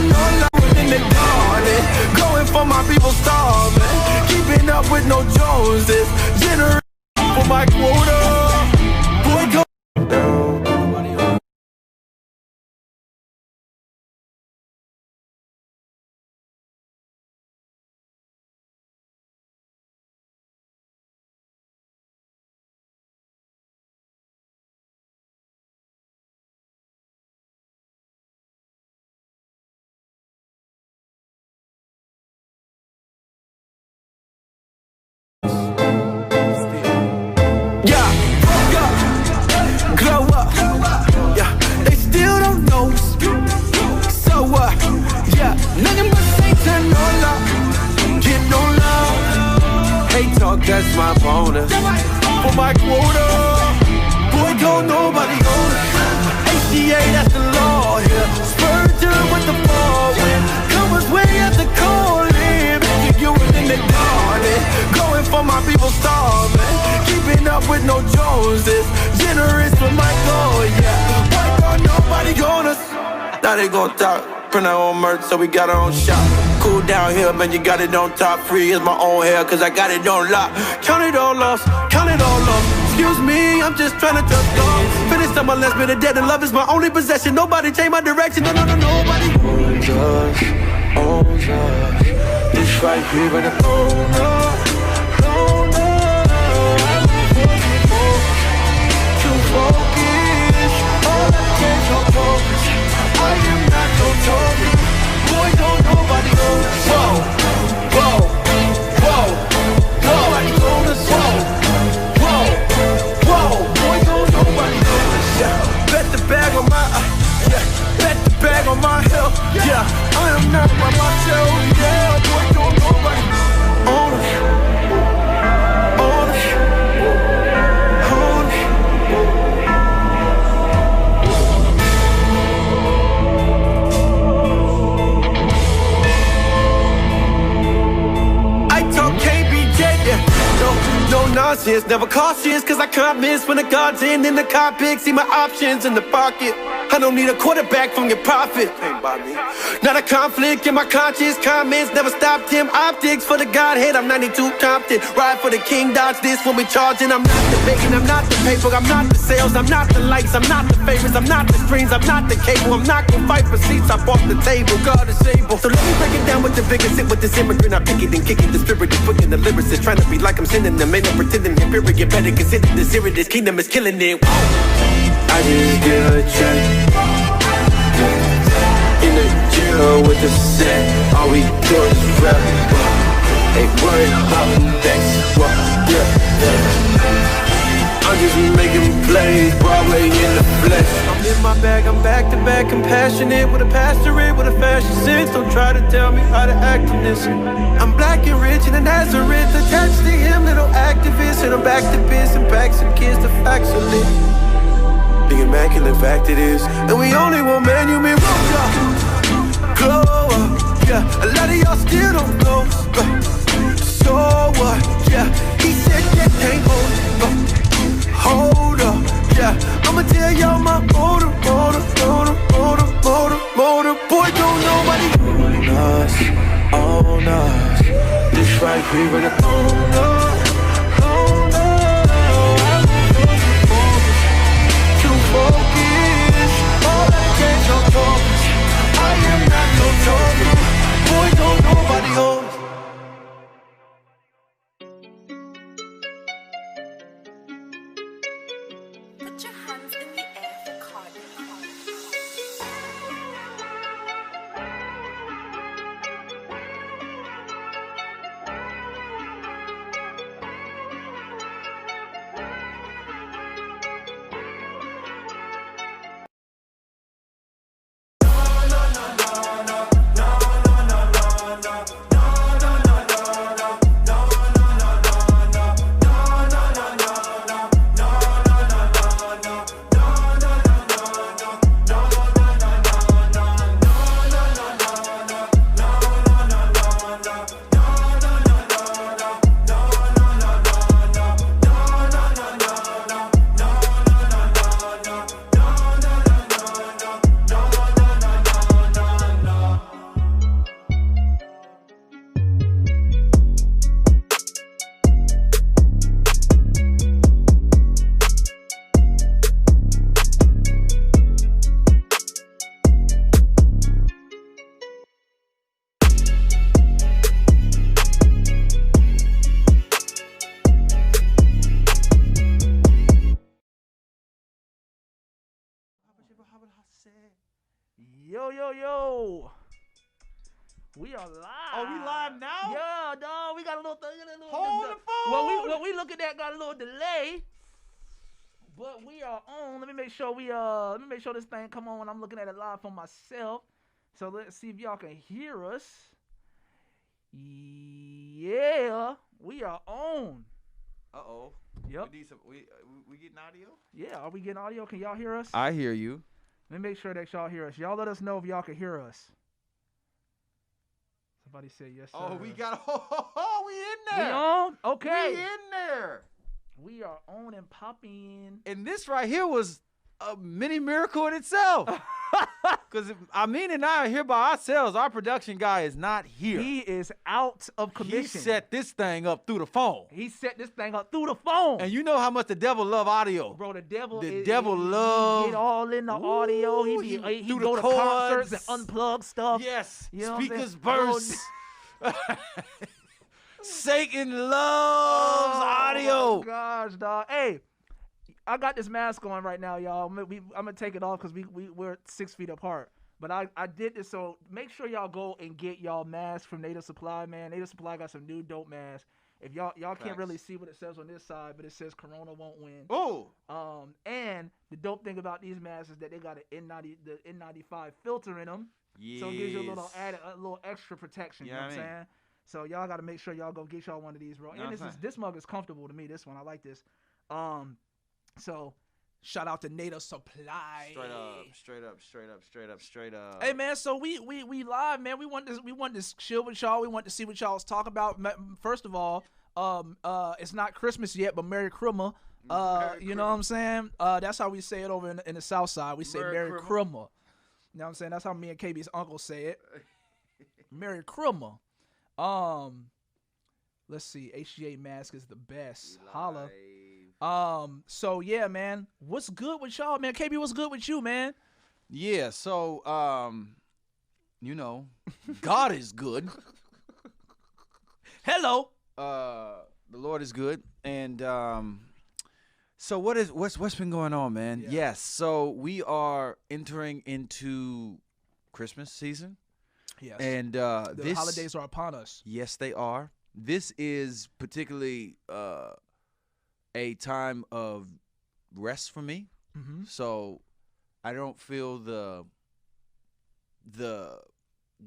no love in the garden. Going for my people starving. Keeping up with no Joneses. Generous for my quota. Boy, go down. That's my bonus for my quota. Boy, don't nobody own it. HCA, that's the law here. Spurgeon with the ball win. Comers way at the calling. Making you in the garden. Going for my people starving. Keeping up with no Joneses. Generous with my goal, yeah. Boy, don't nobody own us. Now they gon' talk. Print our own merch, so we got our own shop. Cool down here, man, you got it on top. Free is my own hair, cause I got it on lock. Count it all lost, count it all lost. Excuse me, I'm just trying to touch gold. Finished on my last bit of dead, and love is my only possession. Nobody change my direction, no, nobody owns us, owns us. This right here in the corner. Too focused, all I can't focus. I am not no target. Boy, don't nobody know this. Whoa, whoa, whoa. Nobody know this. Whoa, whoa, whoa. Boy, don't nobody know this. Yeah, bet the bag on my, yeah, bet the bag on my health. Yeah, I am not by myself. Yeah, boy, don't nobody own it. Own it. Own it. No nonsense, never cautious, cause I can't miss when the God's in the cockpit. See my options in the pocket. I don't need a quarterback from your profit. Not a conflict in my conscience. Comments never stopped him. Optics for the Godhead. I'm 92 Compton. Ride for the king. Dodge this when we charging. I'm not the bacon. I'm not the paper. I'm not the sales. I'm not the likes. I'm not the favorites. I'm not the streams. I'm not the cable. I'm not gonna fight for seats. I bought the table. God is able. So let me break it down with the vigor. Sit with this immigrant. I pick it and kick it. The spirit is quick and the lyricist. Trying to be like I'm sending them. Ain't no pretending. Here, period. You better consider the serious. This kingdom is killing it. I just get a check. In the jail with the set, all we do is rap. Ain't worried about the next one. I'm just making plays, Broadway in the flesh. I'm in my bag, I'm back to back, compassionate with a pastorate, with a fashion sense. Don't try to tell me how to act in this. I'm black and rich in the Nazareth, attached to him, little activist. And I'm back to biz and back some kids, the facts are lit. The immaculate fact it is. And we only want man, you mean glow up, yeah. A lot of y'all still don't know. So what, yeah. He said that can't hold up, yeah. I'ma tell y'all my motor. Boy, don't nobody own us. This right here in the corner. Focus, all I can't focus. I am not no target. Boy, don't nobody hold. Put your hands in the air for Cardi. Yo. We are live. Oh, we live now? Yeah, dog. We got a little thing. Hold the phone. What we look at that got a little delay. But we are on. Let me make sure this thing come on when I'm looking at it live for myself. So let's see if y'all can hear us. Yeah, we are on. Uh-oh. Yep. We getting audio? Yeah, are we getting audio? Can y'all hear us? I hear you. Let me make sure that y'all hear us. Y'all let us know if y'all can hear us. Somebody said yes, sir. Oh, we in there. We on? Okay. We in there. We are on and popping. And this right here was a mini miracle in itself. Because Amin and I are here by ourselves. Our production guy is not here. He is out of commission. He set this thing up through the phone. And you know how much the devil love audio. Bro, the devil love. He get all in the audio. He go to concerts and unplug stuff. Yes. You know Speakers burst. Satan loves audio. Oh my gosh, dog. Hey, I got this mask on right now, y'all. I'm gonna take it off because we're 6 feet apart. But I did this, so make sure y'all go and get y'all masks from Native Supply, man. Native Supply got some new dope masks. If y'all can't really see what it says on this side, but it says Corona won't win. Oh. And the dope thing about these masks is that they got an N95 filter in them. Yes. So it gives you a little extra protection. You know what I'm saying? So y'all got to make sure y'all go get y'all one of these, bro. And this mug is comfortable to me. This one, I like this. So shout out to Native Supply. Straight up. Hey man, so we live, man. We want to chill with y'all. We want to see what y'all's talking about. First of all, it's not Christmas yet, but Merry Christmas. You know what I'm saying? That's how we say it over in the South Side. We say Merry Christmas. You know what I'm saying? That's how me and KB's uncle say it. Merry Christmas. Let's see. HGA mask is the best. Holla. So yeah, man. What's good with y'all, man? KB, what's good with you, man? Yeah, so God is good. Hello. The Lord is good. And so what's been going on, man? Yeah. Yes, so we are entering into Christmas season. Yes. And the holidays are upon us. Yes, they are. This is particularly a time of rest for me. Mm-hmm. So I don't feel the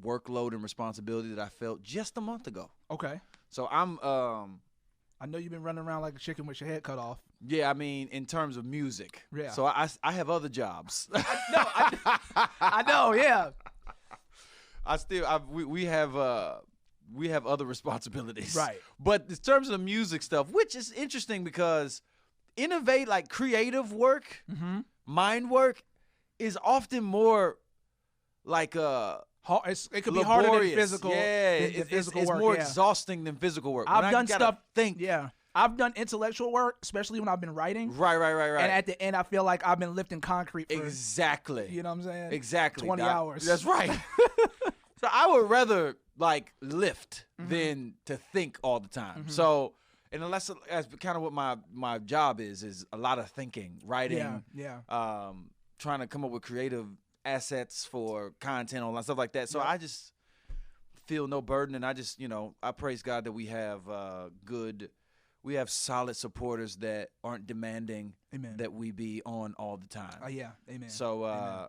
workload and responsibility that I felt just a month ago. Okay. So I'm I know you've been running around like a chicken with your head cut off. Yeah, I mean in terms of music. Yeah. So I have other jobs. I know, yeah. We have other responsibilities. Right. But in terms of the music stuff, which is interesting because innovate, like creative work, mm-hmm. mind work, is often more like it could be laborious. harder than physical. Yeah, it's more exhausting than physical work. I've done stuff. Think. Yeah. I've done intellectual work, especially when I've been writing. Right. And at the end, I feel like I've been lifting concrete for, exactly. You know what I'm saying? Exactly. 20 hours. That's right. So I would rather like lift mm-hmm. than to think all the time. Mm-hmm. So, and unless that's kind of what my job is a lot of thinking, writing, trying to come up with creative assets for content, all that stuff like that. So I just feel no burden, and I just, I praise God that we have we have solid supporters that aren't demanding Amen. That we be on all the time. Amen. So, Amen.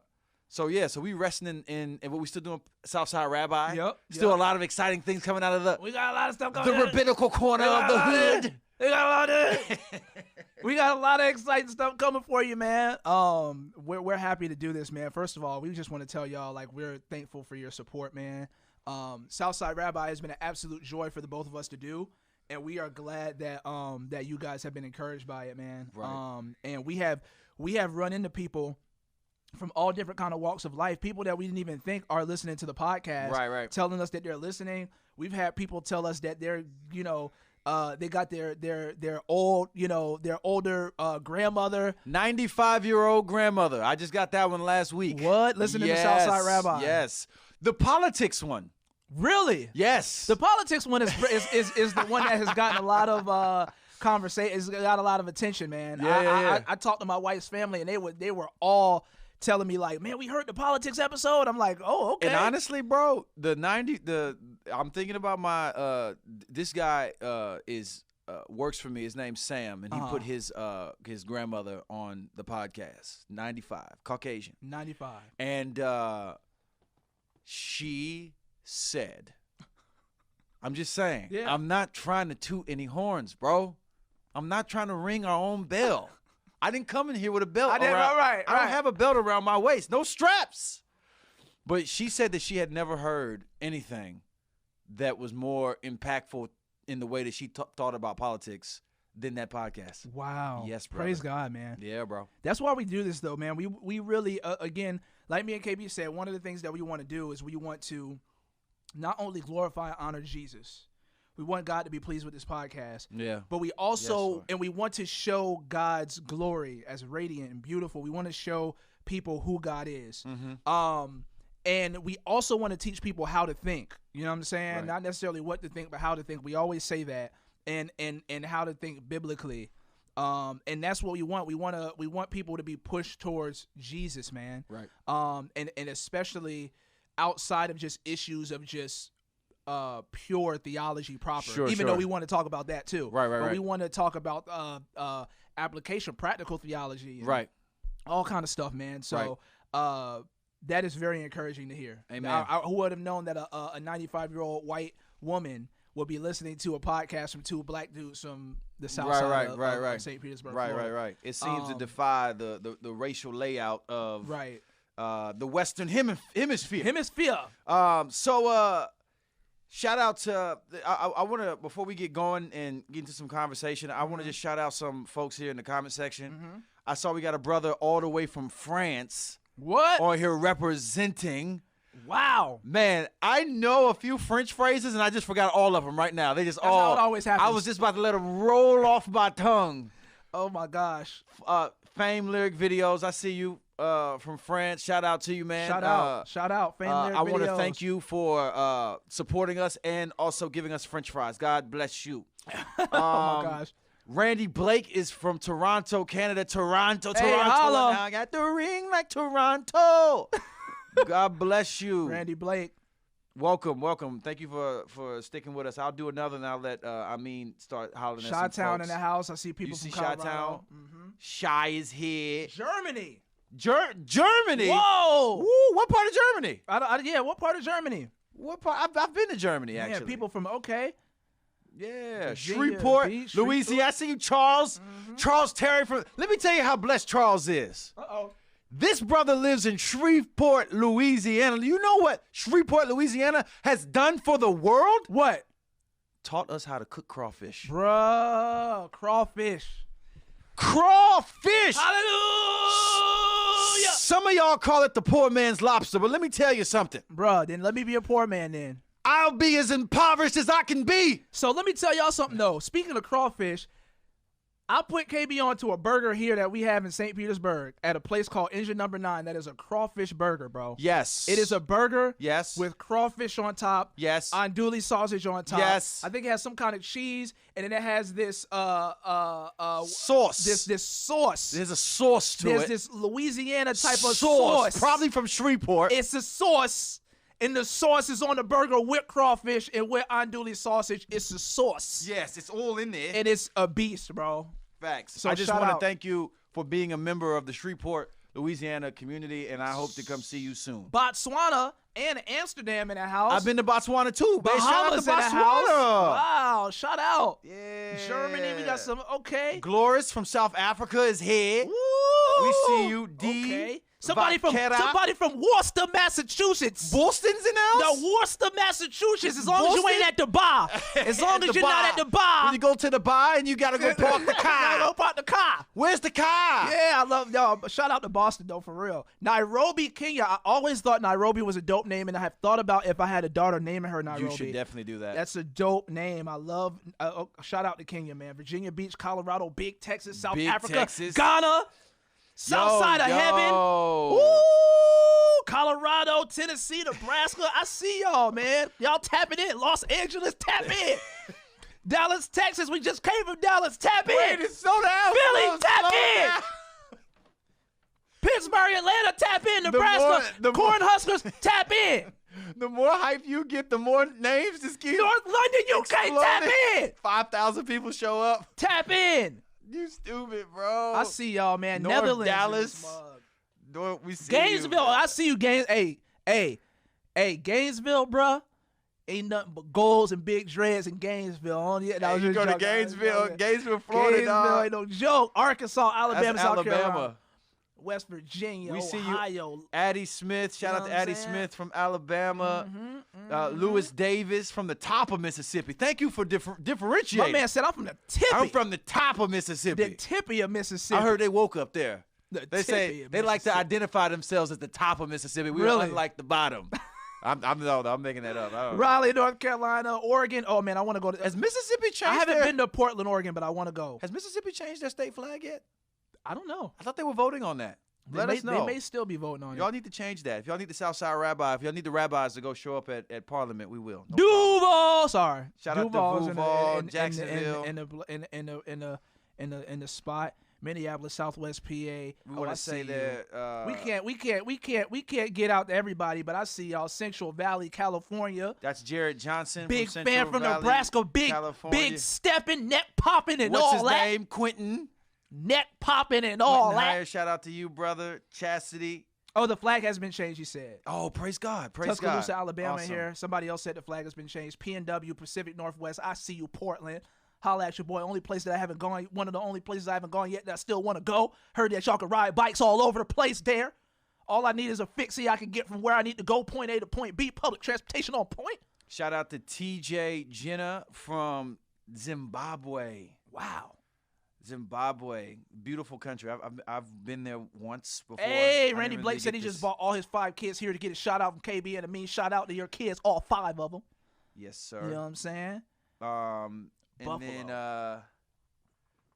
So we resting in what we still doing, Southside Rabbi. Yep. Still a lot of exciting things coming out of we got a lot of stuff coming the rabbinical corner of the hood. We got a lot of exciting stuff coming for you, man. We're happy to do this, man. First of all, we just want to tell y'all, like, we're thankful for your support, man. Southside Rabbi has been an absolute joy for the both of us to do, and we are glad that that you guys have been encouraged by it, man. Right. And we have run into people from all different kind of walks of life, people that we didn't even think are listening to the podcast, right, telling us that they're listening. We've had people tell us that they're, they got their old, their older grandmother, 95-year-old grandmother. I just got that one last week. What? Listening to Southside Rabbi. Yes. The politics one. Really? Yes. The politics one is the one that has gotten a lot of conversation. It's got a lot of attention, man. Yeah. I talked to my wife's family, and they were all telling me like, man, we heard the politics episode. I'm like, oh, okay. And honestly, bro, I'm thinking about my this guy is works for me. His name's Sam, and he put his grandmother on the podcast. 95, Caucasian. 95. And she said, I'm just saying, I'm not trying to toot any horns, bro. I'm not trying to ring our own bell. I didn't come in here with a belt around. I don't have a belt around my waist. No straps. But she said that she had never heard anything that was more impactful in the way that she thought about politics than that podcast. Wow. Yes, bro. Praise God, man. Yeah, bro. That's why we do this, though, man. We really, again, like me and KB said, one of the things that we want to do is we want to not only glorify and honor Jesus. We want God to be pleased with this podcast. Yeah. But we also, and we want to show God's glory as radiant and beautiful. We want to show people who God is. Mm-hmm. And we also want to teach people how to think. You know what I'm saying? Right. Not necessarily what to think, but how to think. We always say that. And how to think biblically. And that's what we want. We want people to be pushed towards Jesus, man. Right. And especially outside of just issues of just pure theology proper, even though we want to talk about that too. But we want to talk about application, practical theology, and all kind of stuff, man. So that is very encouraging to hear. Amen. Who would have known that a 95-year-old white woman would be listening to a podcast from two black dudes from the Southside of St. Petersburg, Florida. Right. It seems to defy the racial layout of the Western Hemisphere. So shout out to I want to, before we get going and get into some conversation, I want to just shout out some folks here in the comment section. Mm-hmm. I saw we got a brother all the way from France. What? On here representing. Wow. Man, I know a few French phrases and I just forgot all of them right now. They just That's how it always happens. I was just about to let them roll off my tongue. Oh my gosh. Fame lyric videos. I see you from France. Shout out to you, man. Shout out. Fame lyric videos. I want to thank you for supporting us and also giving us French fries. God bless you. Oh my gosh. Randy Blake is from Toronto, Canada. Toronto. Holla. Now I got the ring like Toronto. God bless you. Randy Blake. Welcome. Thank you for sticking with us. I'll do another and I'll let start hollering at some folks. Chi-Town in the house. I see people from Colorado. Chi-Town? Mm-hmm. Shy is here. Germany. Germany? Whoa. Woo, what part of Germany? What part of Germany? What part? I've been to Germany, actually. Yeah, people from, okay. Yeah, Virginia Shreveport, Beach, Louisiana. I see you, Charles. Mm-hmm. Charles Terry from. Let me tell you how blessed Charles is. Uh-oh. This brother lives in Shreveport, Louisiana. You know what Shreveport, Louisiana has done for the world? What? Taught us how to cook crawfish. Bruh, crawfish. Crawfish! Hallelujah! Some of y'all call it the poor man's lobster, but let me tell you something. Bruh, then let me be a poor man then. I'll be as impoverished as I can be. So let me tell y'all something, though. Speaking of crawfish, I put KB onto a burger here that we have in St. Petersburg at a place called Engine Number 9. That is a crawfish burger, bro. Yes. It is a burger yes. with crawfish on top. Yes. Andouille sausage on top. Yes. I think it has some kind of cheese, and then it has this sauce. This sauce. There's a sauce to it. There's this Louisiana type of sauce. Probably from Shreveport. It's a sauce. And the sauce is on the burger with crawfish and with andouille sausage. It's the sauce. Yes, it's all in there. And it's a beast, bro. Facts. So I just want to thank you for being a member of the Shreveport, Louisiana community, and I hope to come see you soon. Botswana and Amsterdam in the house. I've been to Botswana too. Bahamas shout out to Botswana. Wow, shout out. Yeah. Germany, we got some, okay. Gloris from South Africa is here. Woo! We see you, D. Okay. Somebody from Worcester, Massachusetts. Boston's in the house? The Worcester, Massachusetts. As long as you ain't at the bar. As long as you're not at the bar. When you go to the bar and you got to go park the car. You gotta go park the car. Where's the car? Yeah, I love y'all. Shout out to Boston, though, for real. Nairobi, Kenya. I always thought Nairobi was a dope name, and I have thought about if I had a daughter naming her Nairobi. You should definitely do that. That's a dope name. I love shout out to Kenya, man. Virginia Beach, Colorado, Big Texas, South Africa, Texas. Ghana. Southside of heaven. Ooh, Colorado, Tennessee, Nebraska. I see y'all, man. Y'all tapping in. Los Angeles, tap in. Dallas, Texas. We just came from Dallas. Tap in. Wait, it's so down. Philly, tap in. Pittsburgh, Atlanta, tap in. Nebraska, Cornhuskers, tap in. The more hype you get, the more names just keep. North London, UK, tap in. 5,000 people show up. Tap in. You stupid, bro. I see y'all, man. North Netherlands, Dallas. We see Gainesville. You, I see you, Hey, Gainesville, bruh. Ain't nothing but goals and big dreads in Gainesville. You go to Gainesville, Florida. Gainesville ain't no joke. Arkansas, Alabama, That's South Alabama. Carolina, West Virginia, we see Ohio. you, Addie Smith. Shout out to Addie Smith from Alabama. Lewis Davis from the top of Mississippi. Thank you for differentiating. My man said I'm from the tippy. I'm from the top of Mississippi. The tippy of Mississippi. I heard they woke up there. They say they like to identify themselves as the top of Mississippi. We really? are unlike the bottom. I'm making that up. Raleigh, North Carolina, Oregon. Oh man, I want to go to. Has Mississippi changed? I haven't been to Portland, Oregon, but I want to go. Has Mississippi changed their state flag yet? I don't know. I thought they were voting on that. Let us know. They may still be voting on it. Y'all need to change that. If y'all need the Southside Rabbi, if y'all need the rabbis to go show up at Parliament, we will. No Duval, problem. sorry. Shout out to Duval, Jacksonville, in the spot. Minneapolis, Southwest PA. We want to say that we can't get out to everybody, but I see y'all Central Valley, California. That's Jared Johnson. Big from fan from Valley, Nebraska. Big stepping, neck popping, and all that. What's his name? Quentin. Neck popping and all that. Shout out to you, brother. Chastity. Oh, the flag has been changed, you said. Oh, praise God. Praise Tuscaloosa, God. Alabama Awesome. here. Somebody else said the flag has been changed. PNW, Pacific Northwest. I see you, Portland. Holla at your boy. Only place that I haven't gone, one of the only places I haven't gone yet that I still want to go. Heard that y'all can ride bikes all over the place there. All I need is a fixie I can get from where I need to go, point A to point B. Public transportation on point. Shout out to TJ Jenna from Zimbabwe. Wow. Zimbabwe, beautiful country. I've been there once before. Hey, Randy Blake said he just bought all his 5 kids here to get a shout out from KB, and it means shout out to your kids, all 5 of them. Yes, sir. You know what I'm saying? And Buffalo. then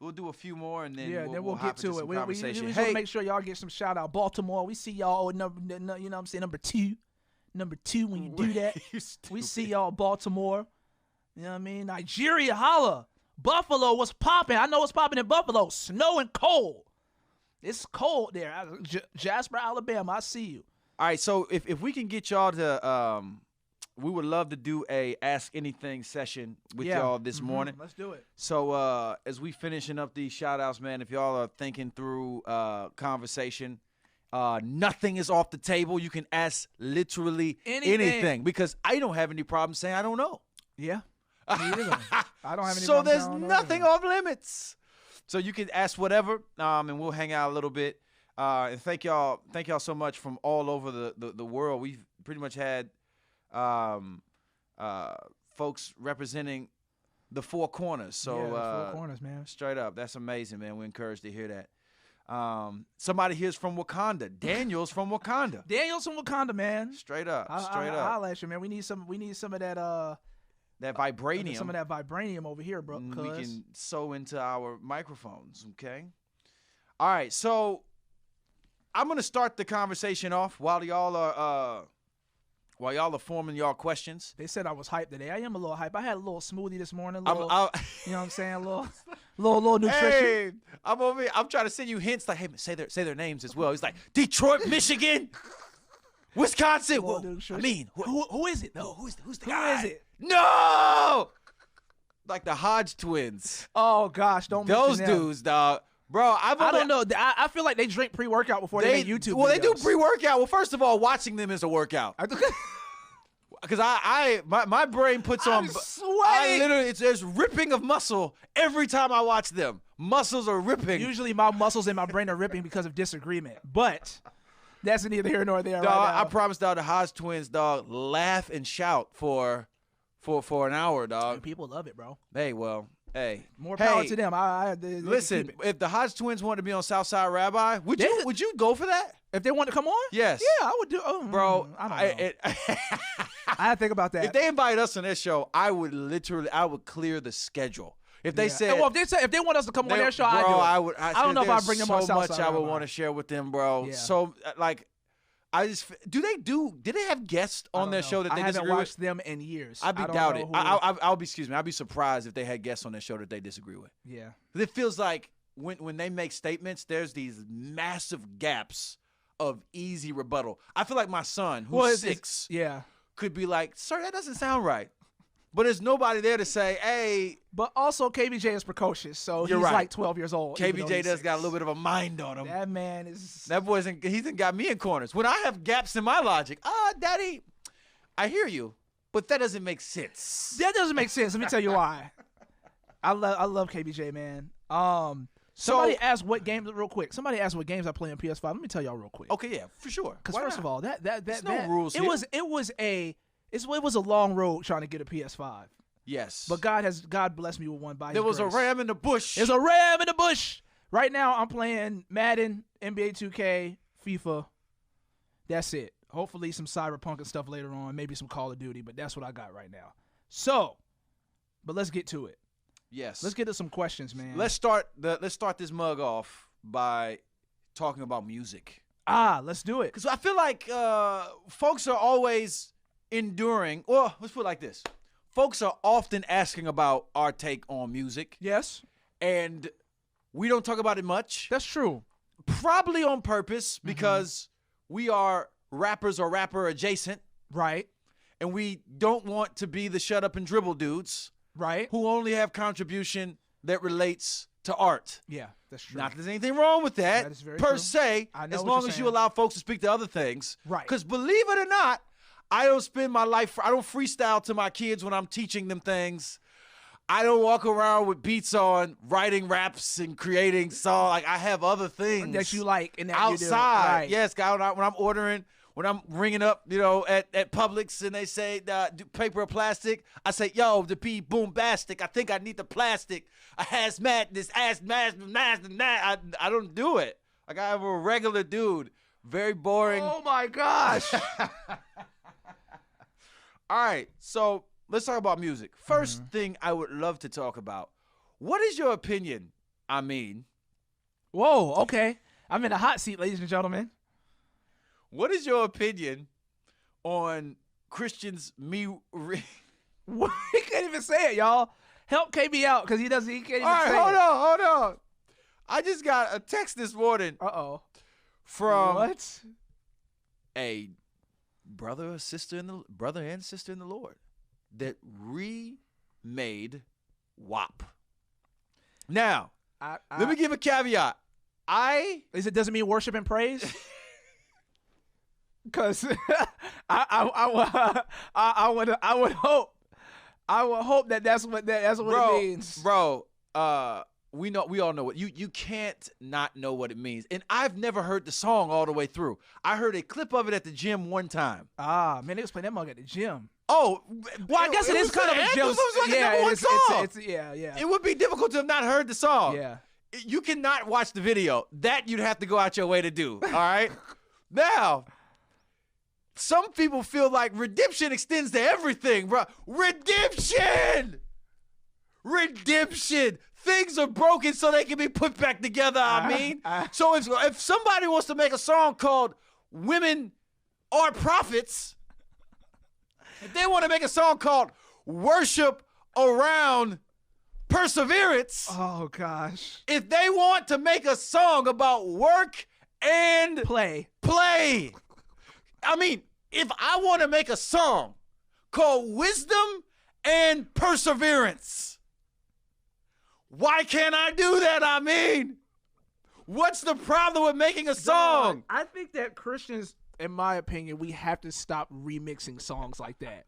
we'll do a few more, and then we'll get to it. We conversation. just want to make sure y'all get some shout out. Baltimore, we see y'all number, you know what I'm saying, number two when you do that. We see y'all Baltimore. You know what I mean? Nigeria, holla. Buffalo, what's popping? I know what's popping in Buffalo. Snow and cold. It's cold there. Jasper, Alabama, I see you. All right, so if we can get y'all to we would love to do a Ask Anything session with y'all this morning. Let's do it. So as we finishing up these shout-outs, man, if y'all are thinking through conversation, nothing is off the table. You can ask literally anything because I don't have any problem saying I don't know. Yeah. I don't have any So there's nothing off limits. So you can ask whatever, and we'll hang out a little bit. And thank y'all so much from all over the world. We've pretty much had folks representing the 4 corners. So the 4 corners, man. Straight up, that's amazing, man. We're encouraged to hear that. Somebody here's from Wakanda. Daniel's from Wakanda. Daniel's from Wakanda, man. Straight up. I'll let you, man. We need some of that. That vibranium. Some of that vibranium over here, bro. We can sew into our microphones, okay? All right, so I'm gonna start the conversation off while y'all are forming y'all questions. They said I was hyped today. I am a little hype. I had a little smoothie this morning. You know what I'm saying? A little nutrition. Hey, I'm over here. I'm trying to send you hints like, hey, say their names as well. He's like Detroit, Michigan, Wisconsin. Who is it? No, who's the guy? Who is it? No, like the Hodge twins. Oh gosh, don't those mention them. dudes, dog. Bro, I don't know. I feel like they drink pre-workout before they make YouTube. Well, videos. they do pre-workout. Well, first of all, watching them is a workout. Because my brain puts on. I literally, there's ripping of muscle every time I watch them. Muscles are ripping. Usually, my muscles in my brain are ripping because of disagreement, but that's neither here nor there. Dog, right now. I promise, dog, the Hodge twins, dog, laugh and shout for an hour, dog. And people love it, bro. Hey, more power to them. Listen, if the Hodge twins wanted to be on Southside Rabbi, would you go for that? If they want to come on? Yes. Yeah, I would do. Bro, I don't know. I had to think about that. If they invite us on their show, I would clear the schedule. If they said, well, if they want us to come on their show, I would. I don't know if I bring them on Southside. So much I would want to share with them, bro. Yeah. So like, did they have guests on their show that they disagree with? I haven't watched them in years. I'd be surprised if they had guests on their show that they disagree with. Yeah. It feels like when they make statements, there's these massive gaps of easy rebuttal. I feel like my son, who's 6, could be like, "Sir, that doesn't sound right." But there's nobody there to say, "Hey." But also, KBJ is precocious, so he's right. like 12 years old. KBJ does got a little bit of a mind on him. That man is. That boy's he's got me in corners. When I have gaps in my logic, Daddy, I hear you, but that doesn't make sense. That doesn't make sense. Let me tell you why. I love KBJ, man. Somebody asked what games real quick. Somebody asked what games I play on PS5. Let me tell y'all real quick. Okay, yeah, for sure. Because first of all, There's no rules it here. it was a long road trying to get a PS5. Yes. But God blessed me with one by There his was grace. a ram in the bush. There's a ram in the bush. Right now, I'm playing Madden, NBA 2K, FIFA. That's it. Hopefully some Cyberpunk and stuff later on. Maybe some Call of Duty, but that's what I got right now. So, but let's get to it. Yes. Let's get to some questions, man. Let's start this mug off by talking about music. Let's do it. Because I feel like folks are always enduring. Well, let's put it like this. Folks are often asking about our take on music. Yes. And we don't talk about it much. That's true. Probably on purpose because we are rappers or rapper adjacent. Right. And we don't want to be the shut up and dribble dudes. Right. Who only have contribution that relates to art. Yeah, that's true. Not that there's anything wrong with that, That is very per true. se, I know as what long you're as you saying. allow folks to speak to other things. Right. Because believe it or not, I don't spend my life, I don't freestyle to my kids when I'm teaching them things. I don't walk around with beats on, writing raps and creating songs. Like, I have other things that you like and that outside. you do. Right. Yes, guy, when I'm ordering, when I'm ringing up, at Publix and they say paper or plastic, I say, yo, the P boombastic. I think I need the plastic. A hazmat, this ass mask, I don't do it. Like, I have a regular dude. Very boring. Oh my gosh. All right, so let's talk about music. First thing I would love to talk about. What is your opinion? Whoa, okay. I'm in a hot seat, ladies and gentlemen. What is your opinion on Christians He can't even say it, y'all. Help KB out because he can't even say it. All right, hold on. I just got a text this morning from what? A brother and sister in the Lord that remade WAP. Now, let me give a caveat. Doesn't mean worship and praise? Because I would hope that's what it means. Bro, we all know what you can't not know what it means. And I've never heard the song all the way through. I heard a clip of it at the gym one time. Man, they was playing that mug at the gym. Oh, well, I guess it is kind of a gym. It would be difficult to have not heard the song. Yeah. You cannot watch the video. That you'd have to go out your way to do. All right. Now, some people feel like redemption extends to everything, bro. Redemption. Things are broken so they can be put back together. So if somebody wants to make a song called "Women Are Prophets," if they want to make a song called "Worship Around Perseverance," oh gosh, if they want to make a song about work and play. If I want to make a song called "Wisdom and Perseverance," why can't I do that? What's the problem with making a song? I think that Christians, in my opinion, we have to stop remixing songs like that.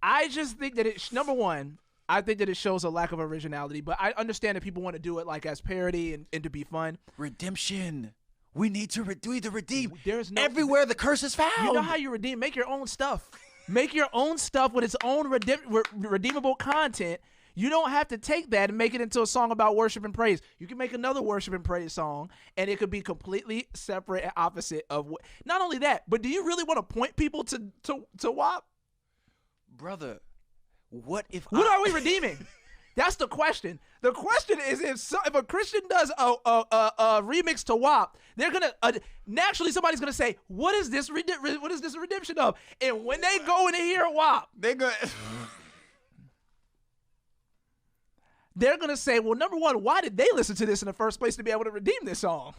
I just think that number one, I think that it shows a lack of originality, but I understand that people want to do it like as parody and to be fun. Redemption. We need to redeem. There's no everywhere the curse is found. You know how you redeem? Make your own stuff. Make your own stuff with its own redeemable content. You don't have to take that and make it into a song about worship and praise. You can make another worship and praise song, and it could be completely separate and opposite of what. Not only that, but do you really want to point people to WAP? Brother, what are we redeeming? That's the question. The question is if a Christian does a remix to WAP, they're gonna naturally somebody's gonna say, "What is this? What is this a redemption of?" And when they go in and hear WAP, they're gonna. they're going to say, well, number one, why did they listen to this in the first place to be able to redeem this song?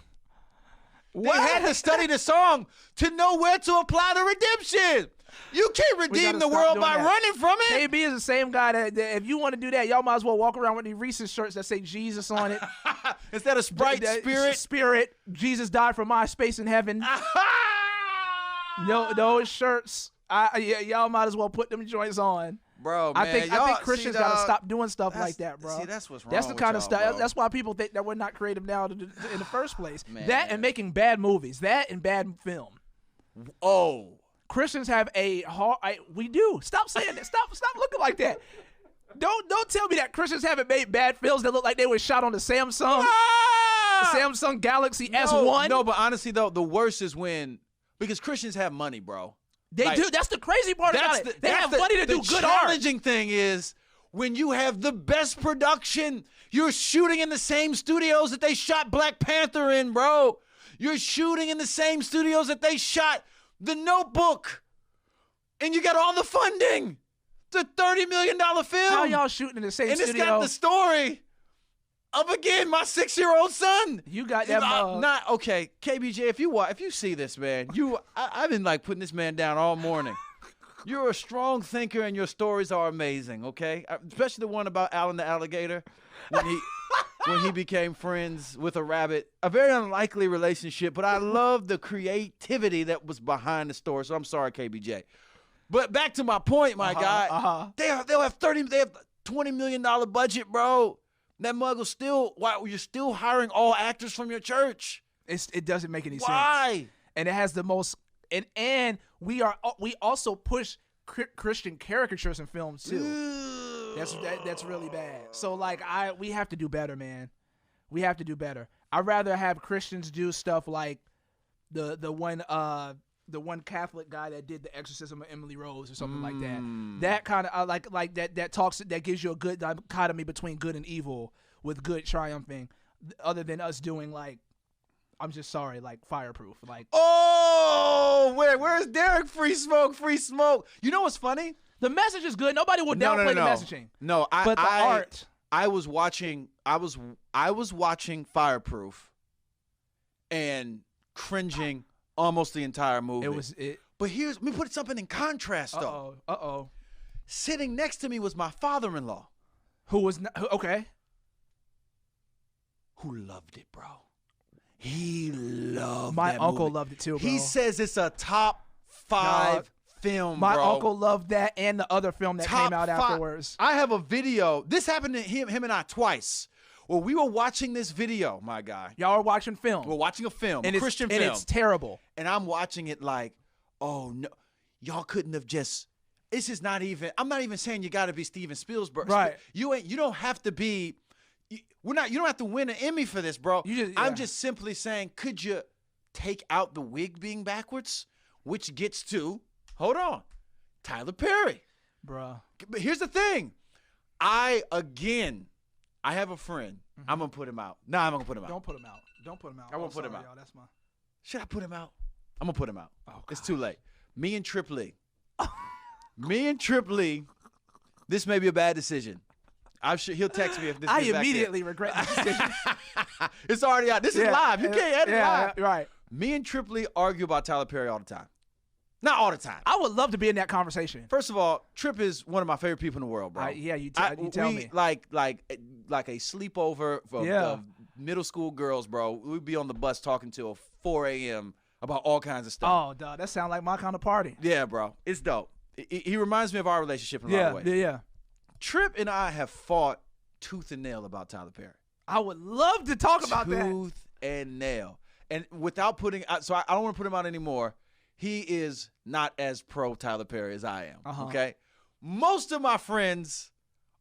They had to study the song to know where to apply the redemption. You can't redeem the world by running from it. KB is the same guy that if you want to do that, y'all might as well walk around with these Reese's shirts that say Jesus on it. Instead of Sprite, Spirit, Jesus died for my space in heaven. No, those shirts, y'all might as well put them joints on. Bro, man, I think Christians gotta stop doing stuff like that, bro. See, that's what's wrong. That's the kind of stuff. Bro. That's why people think that we're not creative now in the first place. Man. That and making bad movies. That and bad film. Oh, Christians have a hard. We do. Stop saying that. Stop looking like that. Don't tell me that Christians haven't made bad films that look like they were shot on the Samsung Samsung Galaxy S1. No, but honestly though, the worst is because Christians have money, bro. They do. That's the crazy part about it. They have money to do good art. The challenging thing is when you have the best production, you're shooting in the same studios that they shot Black Panther in, bro. You're shooting in the same studios that they shot The Notebook. And you got all the funding. It's a $30 million film. How y'all shooting in the same studio? And it's got the story of, again, my 6-year-old son. You got that okay, KBJ, if you see this, man, I've been like putting this man down all morning. You're a strong thinker and your stories are amazing, okay? Especially the one about Alan the alligator when he became friends with a rabbit. A very unlikely relationship, but I love the creativity that was behind the story. So I'm sorry, KBJ. But back to my point, my guy. They'll have $20 million budget, bro. That mug will still, you're still hiring all actors from your church. It doesn't make any sense. Why? And it has the most, and we also push Christian caricatures in films too. That's really bad. So like we have to do better, man. We have to do better. I'd rather have Christians do stuff like the one Catholic guy that did The Exorcism of Emily Rose or something like that. That kind of like that gives you a good dichotomy between good and evil with good triumphing, other than us doing like, I'm just sorry, like Fireproof. Like, oh, where's Derek? Free smoke. You know what's funny? The message is good. Nobody will downplay the messaging. No, but the art. I was watching Fireproof and cringing almost the entire movie. But let me put something in contrast though. Uh-oh. Sitting next to me was my father-in-law. Who loved it, bro. He loved My that uncle movie. loved it too, bro. He says it's a top 5 film, My bro. uncle loved that and the other film that came out afterwards. I have a video. This happened to him and I twice. Well, we were watching this video, my guy. Y'all are watching film. We're watching a film, a Christian film. And it's terrible. And I'm watching it like, oh, no. Y'all couldn't have just, this is not even, I'm not even saying you got to be Steven Spielberg. Right. You don't have to be, you don't have to win an Emmy for this, bro. I'm just simply saying, could you take out the wig being backwards? Which gets to, hold on, Tyler Perry. Bruh. But here's the thing. I have a friend. Mm-hmm. I'm going to put him out. No, I'm going to put him out. Don't put him out. I won't put him out. Y'all, that's my... Should I put him out? I'm going to put him out. Oh, it's too late. Me and Trip Lee. This may be a bad decision. I'm sure he'll text me if this I immediately regret this decision. It's already out. This is live. You can't edit live. Right. Me and Trip Lee argue about Tyler Perry all the time. Not all the time. I would love to be in that conversation. First of all, Trip is one of my favorite people in the world, bro. You tell me. Like a sleepover of middle school girls, bro. We'd be on the bus talking till 4 a.m. about all kinds of stuff. Oh, dog, that sounds like my kind of party. Yeah, bro. It's dope. He reminds me of our relationship in a lot of ways. Yeah. Trip and I have fought tooth and nail about Tyler Perry. I would love to talk about that. Tooth and nail. And without putting – so I don't want to put him out anymore. He is not as pro Tyler Perry as I am, okay? Most of my friends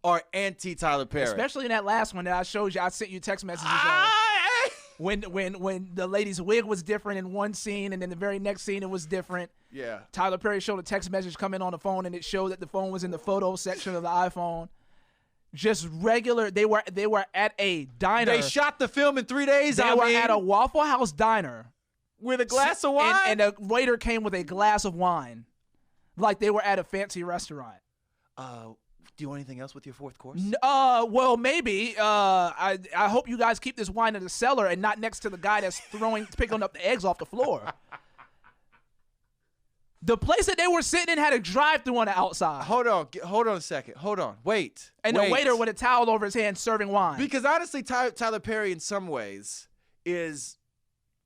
are anti-Tyler Perry. Especially in that last one that I showed you. I sent you text messages when the lady's wig was different in one scene and then the very next scene it was different. Yeah. Tyler Perry showed a text message come in on the phone and it showed that the phone was in the photo section of the iPhone. Just regular. They were at a diner. They shot the film in 3 days. They were at a Waffle House diner. With a glass of wine? And the waiter came with a glass of wine. Like they were at a fancy restaurant. do anything else with your fourth course? Well, maybe. I hope you guys keep this wine in the cellar and not next to the guy that's picking up the eggs off the floor. The place that they were sitting in had a drive-thru on the outside. Hold on a second. Hold on. Wait. And the waiter with a towel over his hand serving wine. Because honestly, Tyler Perry in some ways is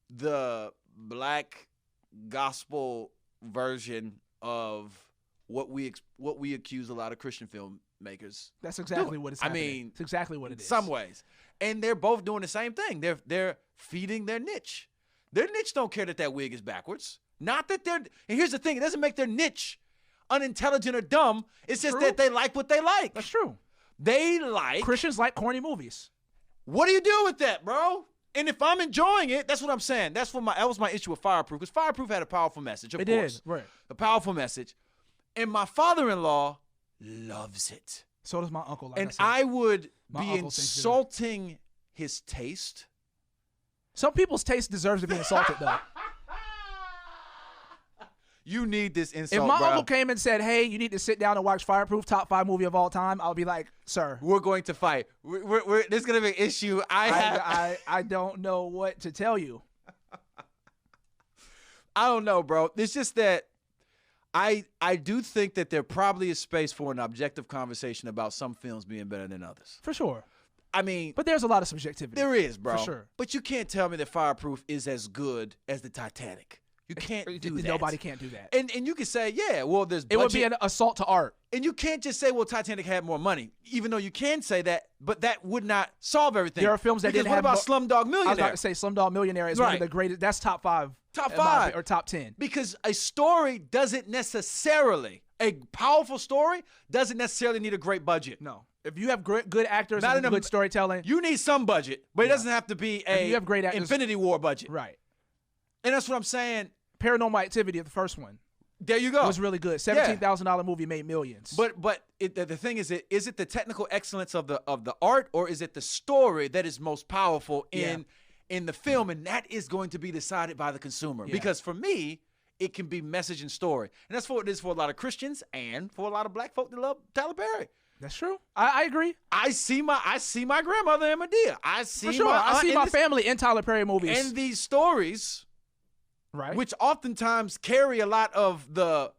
the black gospel version of what we accuse a lot of Christian filmmakers. That's exactly what it's happening. I mean, it's exactly what it is. In some ways. And they're both doing the same thing. They're feeding their niche. Their niche don't care that wig is backwards. Not that and here's the thing, it doesn't make their niche unintelligent or dumb. It's just that they like what they like. That's true. Christians like corny movies. What do you do with that, bro? And if I'm enjoying it, that's what I'm saying. That was my issue with Fireproof, because Fireproof had a powerful message, of course. It did, right. A powerful message. And my father-in-law loves it. So does my uncle. I would be insulting his taste. Some people's taste deserves to be insulted, though. You need this insult, If my uncle came and said, hey, you need to sit down and watch Fireproof, top 5 movie of all time, I'll be like, sir. We're going to fight. There's going to be an issue. I don't know what to tell you. I don't know, bro. It's just that I do think that there probably is space for an objective conversation about some films being better than others. For sure. I mean. But there's a lot of subjectivity. There is, bro. For sure. But you can't tell me that Fireproof is as good as the Titanic. You can't do that. Nobody can't do that. And you can say, yeah, well, there's budget. It would be an assault to art. And you can't just say, well, Titanic had more money, even though you can say that, but that would not solve everything. There are films that didn't have. What about Slumdog Millionaire? I was about to say Slumdog Millionaire is one of the greatest. That's top 5. Top 5. Or top 10. Because a story doesn't necessarily, a powerful story doesn't necessarily need a great budget. No. If you have good actors and good storytelling. You need some budget, but it doesn't have to be you have great actors, Infinity War budget. Right. And that's what I'm saying. Paranormal Activity, the first one. There you go. Was really good. $17,000 movie made millions. But the thing is it the technical excellence of the art, or is it the story that is most powerful in the film? And that is going to be decided by the consumer. Because for me, it can be message and story. And that's what it is for a lot of Christians and for a lot of black folk that love Tyler Perry. That's true. I agree. I see my grandmother in Medea. I see my family in Tyler Perry movies. And these stories. Right. Which oftentimes carry a lot of the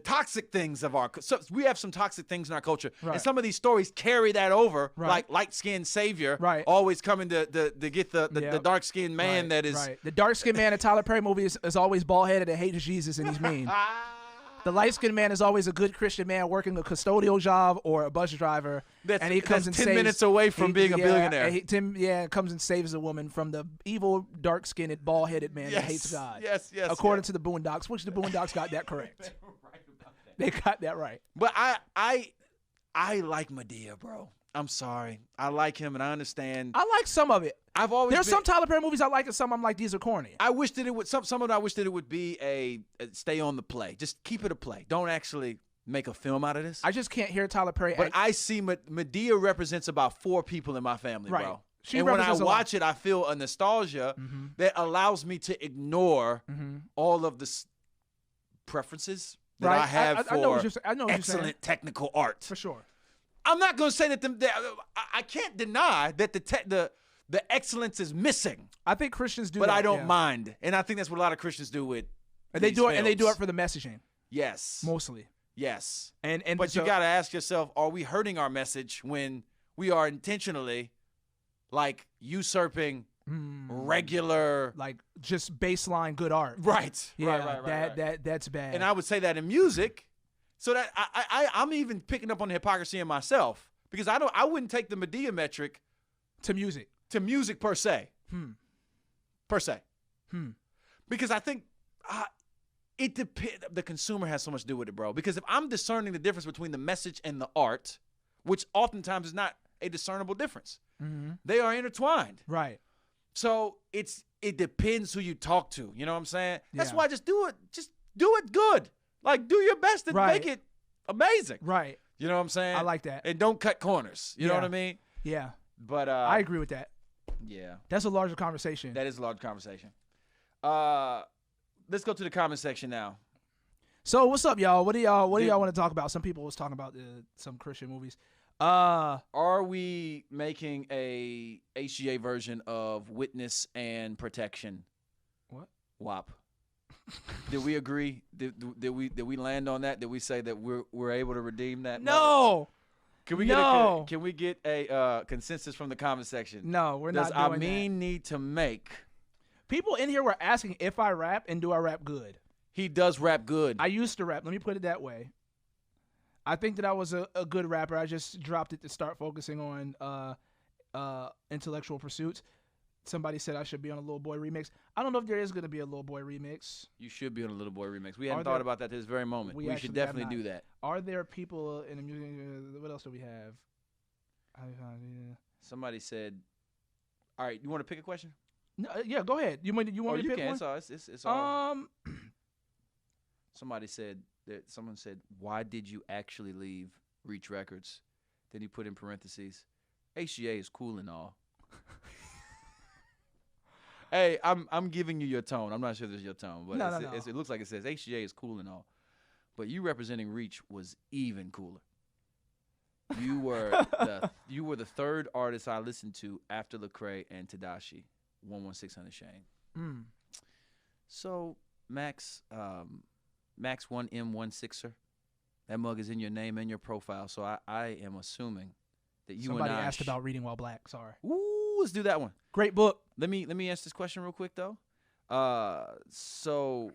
toxic things of our. So we have some toxic things in our culture, and some of these stories carry that over, like light-skinned savior, always coming to get the dark-skinned man that is. Right. The dark-skinned man in Tyler Perry movies is always bald-headed and hates Jesus, and he's mean. The light-skinned man is always a good Christian man working a custodial job or a bus driver, and he comes and 10 minutes away from being a billionaire. And comes and saves a woman from the evil, dark-skinned, bald-headed man that hates God. Yes. According to the Boondocks, which the Boondocks got that correct. They got that right. But I like Medea, bro. I'm sorry. I like him, and I understand. I like some of it. There's some Tyler Perry movies I like, and some I'm like, these are corny. I wish that it would. Some of it I wish that it would be a stay on the play. Just keep it a play. Don't actually make a film out of this. I just can't hear Tyler Perry. But I see Medea represents about 4 people in my family, bro. And when I watch it, I feel a nostalgia that allows me to ignore all of the preferences that I have for excellent technical art. For sure. I'm not going to say that I can't deny that the excellence is missing. I think Christians do, but I don't mind, and I think that's what a lot of Christians do with. And they do it, and they do it for the messaging. Yes, mostly. Yes, but you got to ask yourself: are we hurting our message when we are intentionally, like, usurping regular, like, just baseline good art? Right. Yeah. Right. That's bad. And I would say that in music. So that I'm even picking up on the hypocrisy in myself, because I wouldn't take the Medea metric to music per se. Because I think it depends. The consumer has so much to do with it, bro. Because if I'm discerning the difference between the message and the art, which oftentimes is not a discernible difference, they are intertwined. Right. So it depends who you talk to. You know what I'm saying? That's why just do it good. Like, do your best and make it amazing. Right. You know what I'm saying? I like that. And don't cut corners. You know what I mean? Yeah. But I agree with that. Yeah. That's a larger conversation. That is a larger conversation. Let's go to the comment section now. So what's up, y'all? What do y'all want to talk about? Some people was talking about some Christian movies. Are we making a HGA version of Witness and Protection? What? WAP. Did we agree? Did we land on that? Did we say that we're able to redeem that? No. Can we get a consensus from the comment section? No, we're not doing Does that. Amin need to make? People in here were asking if I rap and do I rap good. He does rap good. I used to rap. Let me put it that way. I think that I was a good rapper. I just dropped it to start focusing on intellectual pursuits. Somebody said I should be on a Lil Boy remix. I don't know if there is going to be a Lil Boy remix. You should be on a Lil Boy remix. We hadn't thought about that this very moment. We should definitely do that. Are there people in the music? What else do we have? Somebody said, all right, you want to pick a question? No, yeah, go ahead. You want me to pick one? So it's all. Somebody said that someone said, why did you actually leave Reach Records? Then he put in parentheses, HGA is cool and all. Hey, I'm giving you your tone. I'm not sure this is your tone, but it looks like it says HGA is cool and all. But you representing Reach was even cooler. You were the third artist I listened to after Lecrae and Tadashi, 116 Unashamed. So Max 1M16er, that mug is in your name and your profile. So I am assuming that you Somebody asked about Reading While Black. Sorry. Ooh, let's do that one. Great book. Let me ask this question real quick though. So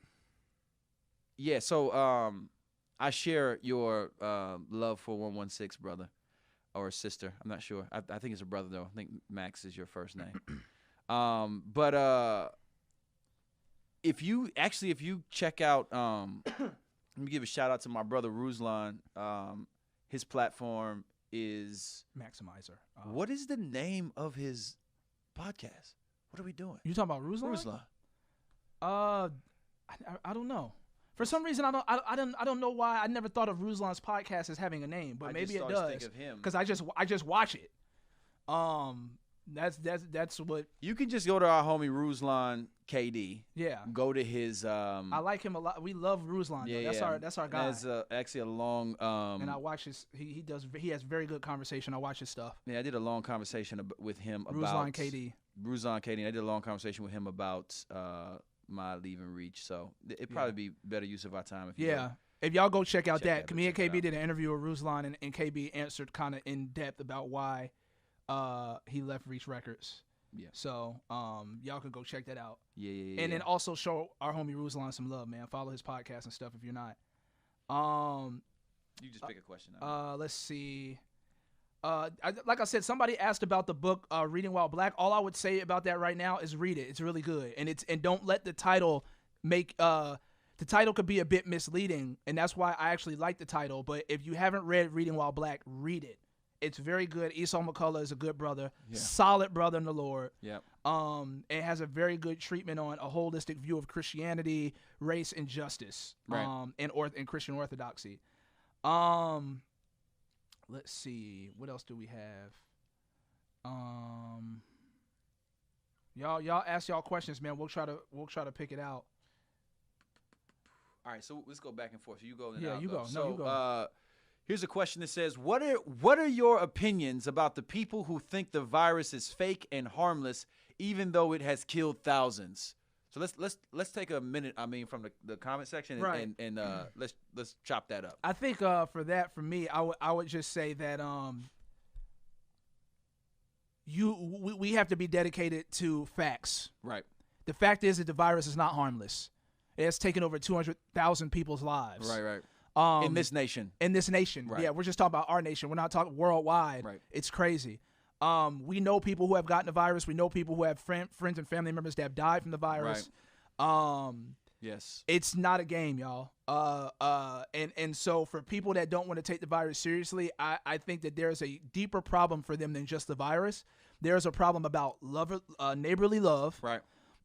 I share your love for 116, brother or sister. I'm not sure. I think it's a brother though. I think Max is your first name. But if you check out, let me give a shout out to my brother Ruslan. His platform is Maximizer. What is the name of his podcast? What are we doing? You talking about Ruslan? Ruslan. I don't know. For some reason, I don't know why I never thought of Ruslan's podcast as having a name, but maybe it does. Because I just watch it. That's what you can just go to our homie Ruslan KD. Yeah. Go to his. I like him a lot. We love Ruslan. Yeah, that's our guy. That's actually a long. And I watch his. He has very good conversation. I watch his stuff. Yeah, I did a long conversation with him about Ruslan KD. Ruslan KD. And I did a long conversation with him about my leaving Reach. So it'd probably be better use of our time if y'all go check out that. Me and KB did an interview with Ruslan, and KB answered kind of in depth about why he left Reach Records. Yeah. So y'all can go check that out. Yeah. And then also show our homie Ruslan some love, man. Follow his podcast and stuff if you're not. You just pick a question. Let's see. Like I said, somebody asked about the book Reading While Black. All I would say about that right now is read it. It's really good, and don't let the title make the title could be a bit misleading, and that's why I actually like the title. But if you haven't read Reading While Black, read it. It's very good. Esau McCullough is a good brother, solid brother in the Lord. Yeah. It has a very good treatment on a holistic view of Christianity, race, and justice, right. and Christian orthodoxy. Let's see. What else do we have? Y'all ask y'all questions, man. We'll try to pick it out. All right, so let's go back and forth. So you go. You go. So, you go. Here's a question that says, what are your opinions about the people who think the virus is fake and harmless, even though it has killed thousands? So let's take a minute. I mean, from the comment section, and let's chop that up. I think for me, I would just say that we have to be dedicated to facts. Right. The fact is that the virus is not harmless. It has taken over 200,000 people's lives. Right. In this nation. Right. Yeah, we're just talking about our nation. We're not talking worldwide. Right. It's crazy. We know people who have gotten the virus. We know people who have friends and family members that have died from the virus. Right. Yes. It's not a game, y'all. And so for people that don't want to take the virus seriously, I think that there's a deeper problem for them than just the virus. There's a problem about neighborly love. Right.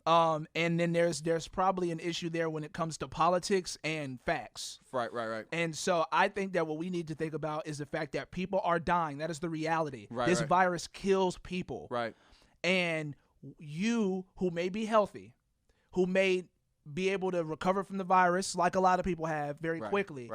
And then there's probably an issue there when it comes to politics and facts. Right. And so I think that what we need to think about is the fact that people are dying. That is the reality. Right, this virus kills people. Right. And you, who may be healthy, who may be able to recover from the virus, like a lot of people have, very quickly,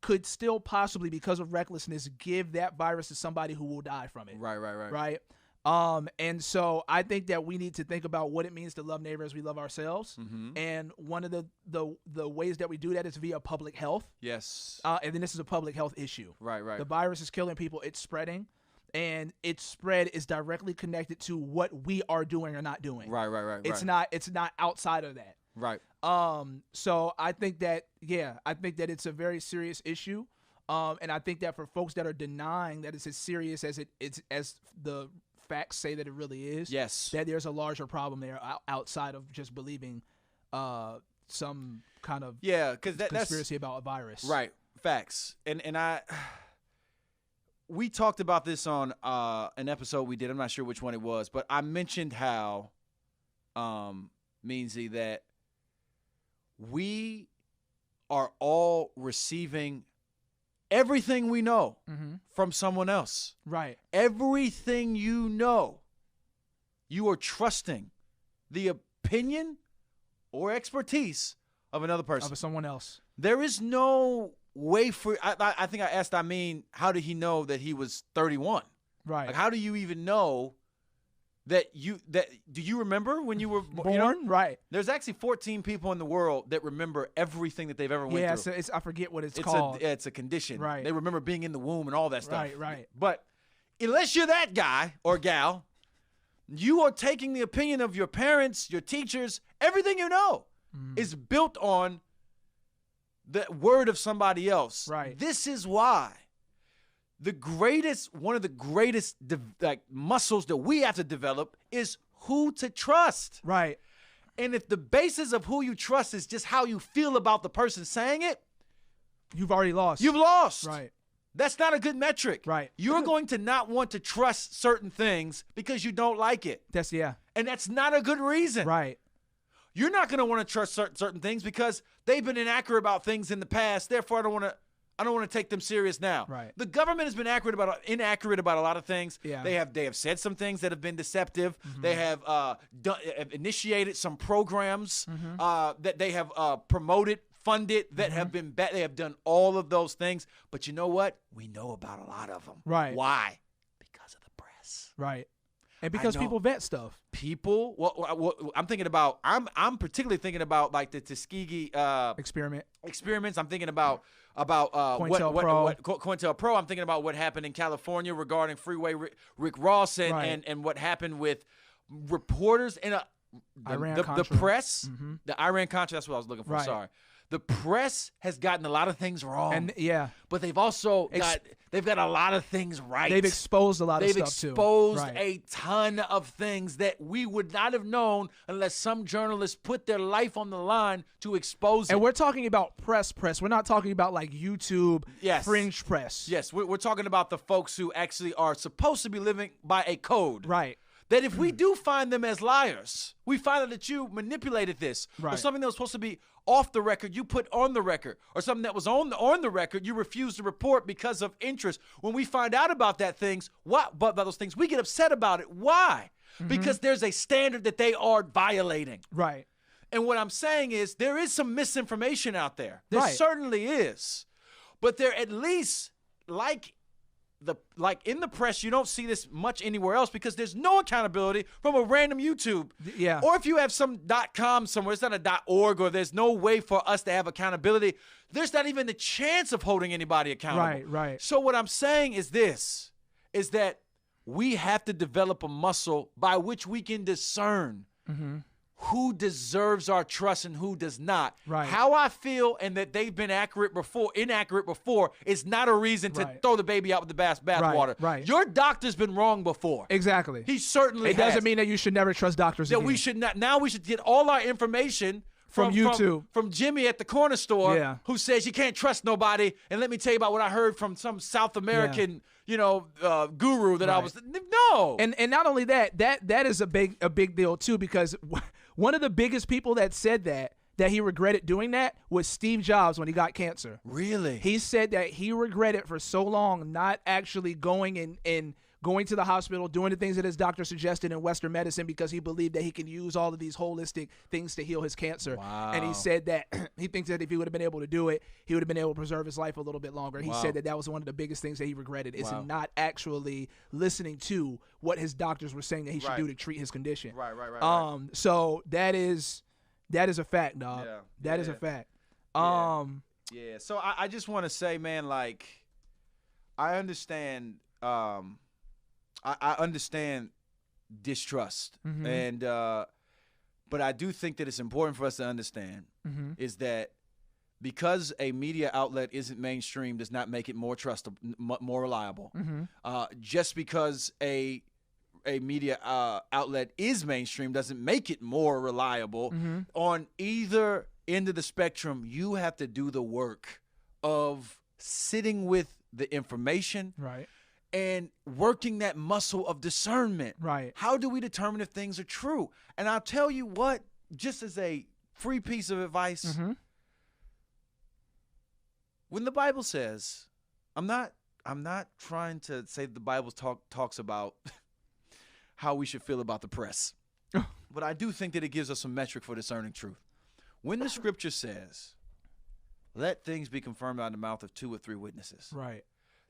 could still possibly, because of recklessness, give that virus to somebody who will die from it. Right. And so I think that we need to think about what it means to love neighbor as we love ourselves. And one of the ways that we do that is via public health. Yes. And then this is a public health issue. Right. The virus is killing people. It's spreading. And its spread is directly connected to what we are doing or not doing. Right. It's not outside of that. Right. So I think that it's a very serious issue. And I think that for folks that are denying that it's as serious as it's as the facts say that it really is, yes, that there's a larger problem there outside of just believing some kind of conspiracy about a virus. Right. Facts. And we talked about this on an episode we did. I'm not sure which one it was, but I mentioned how, Meansy, that we are all receiving everything we know from someone else. Right. Everything you know, you are trusting the opinion or expertise of another person. Of someone else. There is no way for, I think I asked, how did he know that he was 31? Right. Like, how do you even know do you remember when you were born? You know, right. There's actually 14 people in the world that remember everything that they've ever went through. Yeah, so I forget what it's called. It's a condition. Right. They remember being in the womb and all that stuff. Right. But unless you're that guy or gal, you are taking the opinion of your parents, your teachers, everything you know is built on the word of somebody else. Right. This is why one of the greatest muscles that we have to develop is who to trust. Right. And if the basis of who you trust is just how you feel about the person saying it, you've already lost. You've lost. Right. That's not a good metric. Right. You're going to not want to trust certain things because you don't like it. And that's not a good reason. Right. You're not going to want to trust certain things because they've been inaccurate about things in the past. Therefore, I don't want to take them serious now. Right. The government has been inaccurate about a lot of things. Yeah. They have said some things that have been deceptive. They have initiated some programs that they have promoted, funded, that have been they have done all of those things. But you know what? We know about a lot of them. Right. Why? Because of the press. Right. And because people vet stuff. People, I'm thinking about. I'm particularly thinking about like the Tuskegee experiments. I'm thinking about COINTELPRO. I'm thinking about what happened in California regarding Freeway Rick Ross and what happened with reporters and the press. The Iran-Contra. That's what I was looking for. Sorry. The press has gotten a lot of things wrong. But they've also got a lot of things right. They've exposed a lot of stuff too. They've exposed a ton of things that we would not have known unless some journalists put their life on the line to expose it. And we're talking about press. We're not talking about like YouTube fringe press. Yes, we're talking about the folks who actually are supposed to be living by a code. Right. That if we do find them as liars, we find out that you manipulated this, or something that was supposed to be off the record, you put on the record, or something that was on the record, you refuse to report because of interest. When we find out about those things, we get upset about it. Why? Because there's a standard that they are violating. Right. And what I'm saying is there is some misinformation out there. There certainly is. But there at least, like in the press, you don't see this much anywhere else because there's no accountability from a random YouTube. Yeah. Or if you have some .com somewhere, it's not a .org, or there's no way for us to have accountability. There's not even the chance of holding anybody accountable. Right. So what I'm saying is this, is that we have to develop a muscle by which we can discern who deserves our trust and who does not. Right. How I feel and that they've been inaccurate before is not a reason to throw the baby out with the bathwater. Right. Your doctor's been wrong before. Exactly. He certainly has. It doesn't mean that you should never trust doctors again. We should not. Now we should get all our information from YouTube. From Jimmy at the corner store who says you can't trust nobody. And let me tell you about what I heard from some South American guru that I was no. And not only that is a big deal too, because one of the biggest people that said that he regretted doing that was Steve Jobs when he got cancer. Really? He said that he regretted for so long not actually going going to the hospital, doing the things that his doctor suggested in Western medicine because he believed that he can use all of these holistic things to heal his cancer. Wow. And he said that he thinks that if he would have been able to do it, he would have been able to preserve his life a little bit longer. He said that that was one of the biggest things that he regretted is not actually listening to what his doctors were saying that he should do to treat his condition. Right. So that is a fact, dog. Yeah. That is a fact. Yeah. So I just want to say, man, like, I understand. I understand distrust, and but I do think that it's important for us to understand is that because a media outlet isn't mainstream does not make it more trustable, more reliable. Just because a media outlet is mainstream doesn't make it more reliable. On either end of the spectrum, you have to do the work of sitting with the information, Right. and working that muscle of discernment. Right. How do we determine if things are true? And I'll tell you what, just as a free piece of advice, when the Bible says, I'm not trying to say that the Bible talks about how we should feel about the press, but I do think that it gives us a metric for discerning truth. When the scripture says, let things be confirmed out of the mouth of 2 or 3 witnesses. Right.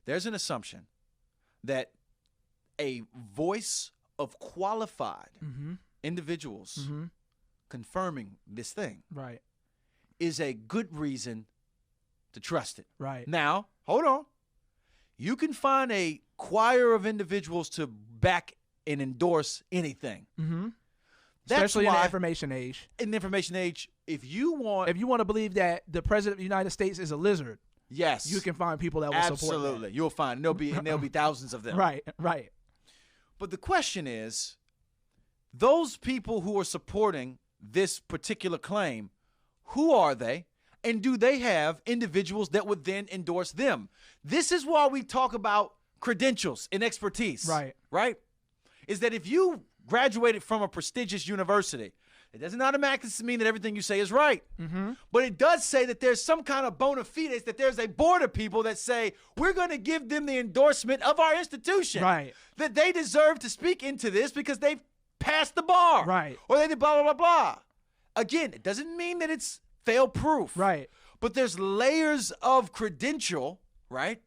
There's an assumption that a voice of qualified individuals confirming this thing Right. is a good reason to trust it. Right. Now, hold on. You can find a choir of individuals to back and endorse anything. Especially in the information age. In the information age, if you want to believe that the president of the United States is a lizard, yes, you can find people that will support that. absolutely. You'll find there'll be thousands of them. Right. Right. But the question is, those people who are supporting this particular claim, who are they? And do they have individuals that would then endorse them? This is why we talk about credentials and expertise. Right. Right? Is that if you graduated from a prestigious university, it doesn't automatically mean that everything you say is right. But it does say that there's some kind of bona fides, that there's a board of people that say, we're going to give them the endorsement of our institution. Right. That they deserve to speak into this because they've passed the bar. Right. Or they did blah, blah, blah, blah. Again, it doesn't mean that it's fail-proof. Right. But there's layers of credential, right,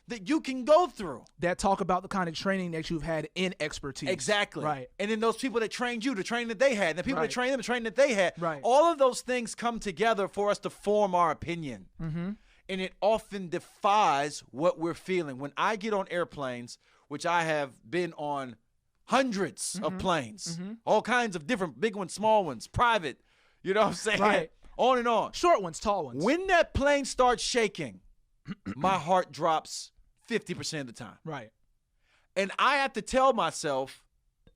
that you can go through. That talk about the kind of training that you've had in expertise. Exactly. Right. And then those people that trained you, the training that they had, and the people Right. that trained them, the training that they had. Right. All of those things come together for us to form our opinion. And it often defies what we're feeling. When I get on airplanes, which I have been on hundreds of planes, all kinds of different big ones, small ones, private, you know what I'm saying? Right. On and on. Short ones, tall ones. When that plane starts shaking, my heart drops 50% of the time. Right. And I have to tell myself,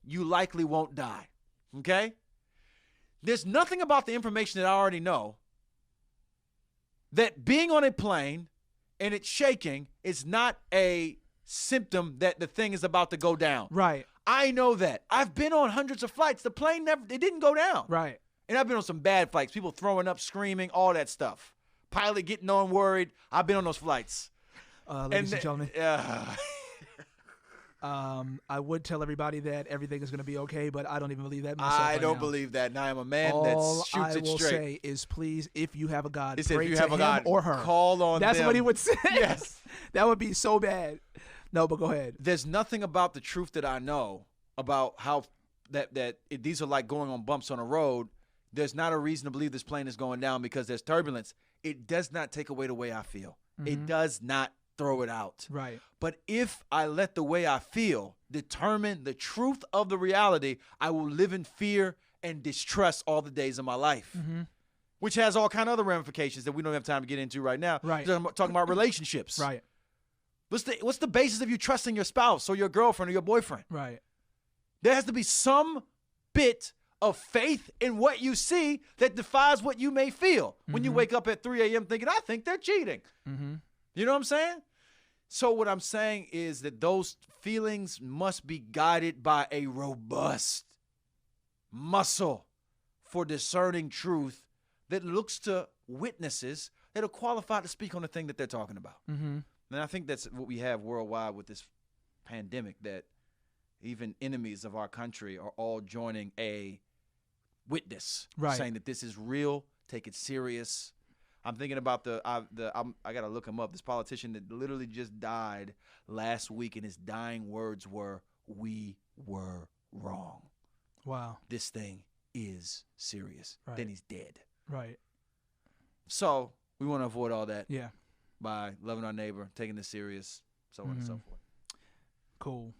you likely won't die. Okay? There's nothing about the information that I already know that being on a plane and it's shaking is not a symptom that the thing is about to go down. Right. I know that. I've been on hundreds of flights. The plane it didn't go down. Right. And I've been on some bad flights. People throwing up, screaming, all that stuff. Pilot getting on worried. I've been on those flights. Ladies and gentlemen. Yeah. I would tell everybody that everything is going to be okay, but I don't even believe that myself. I don't now. believe that. Now I'm a man All that shoots I it will straight. say is, please, if you have a God, He said, pray if you to have a him God, or her. call on That's them. what he would say. Yes. That would be so bad. No, but go ahead. There's nothing about the truth that I know about how these are like going on bumps on a road. There's not a reason to believe this plane is going down because there's turbulence. It does not take away the way I feel. It does not throw it out. Right. But if I let the way I feel determine the truth of the reality, I will live in fear and distrust all the days of my life, which has all kind of other ramifications that we don't have time to get into right now. Right. I'm talking about relationships. Right. What's the basis of you trusting your spouse or your girlfriend or your boyfriend? Right. There has to be some bit of faith in what you see that defies what you may feel when you wake up at 3 a.m. thinking, I think they're cheating. You know what I'm saying? So what I'm saying is that those feelings must be guided by a robust muscle for discerning truth that looks to witnesses that are qualified to speak on the thing that they're talking about. And I think that's what we have worldwide with this pandemic that even enemies of our country are all joining a witness, saying that this is real, take it serious. I'm thinking about I got to look him up. This politician that literally just died last week, and his dying words were, "We were wrong. Wow. This thing is serious." Then he's dead. Right. So we want to avoid all that. Yeah. By loving our neighbor, taking this serious, so on and so forth. Cool.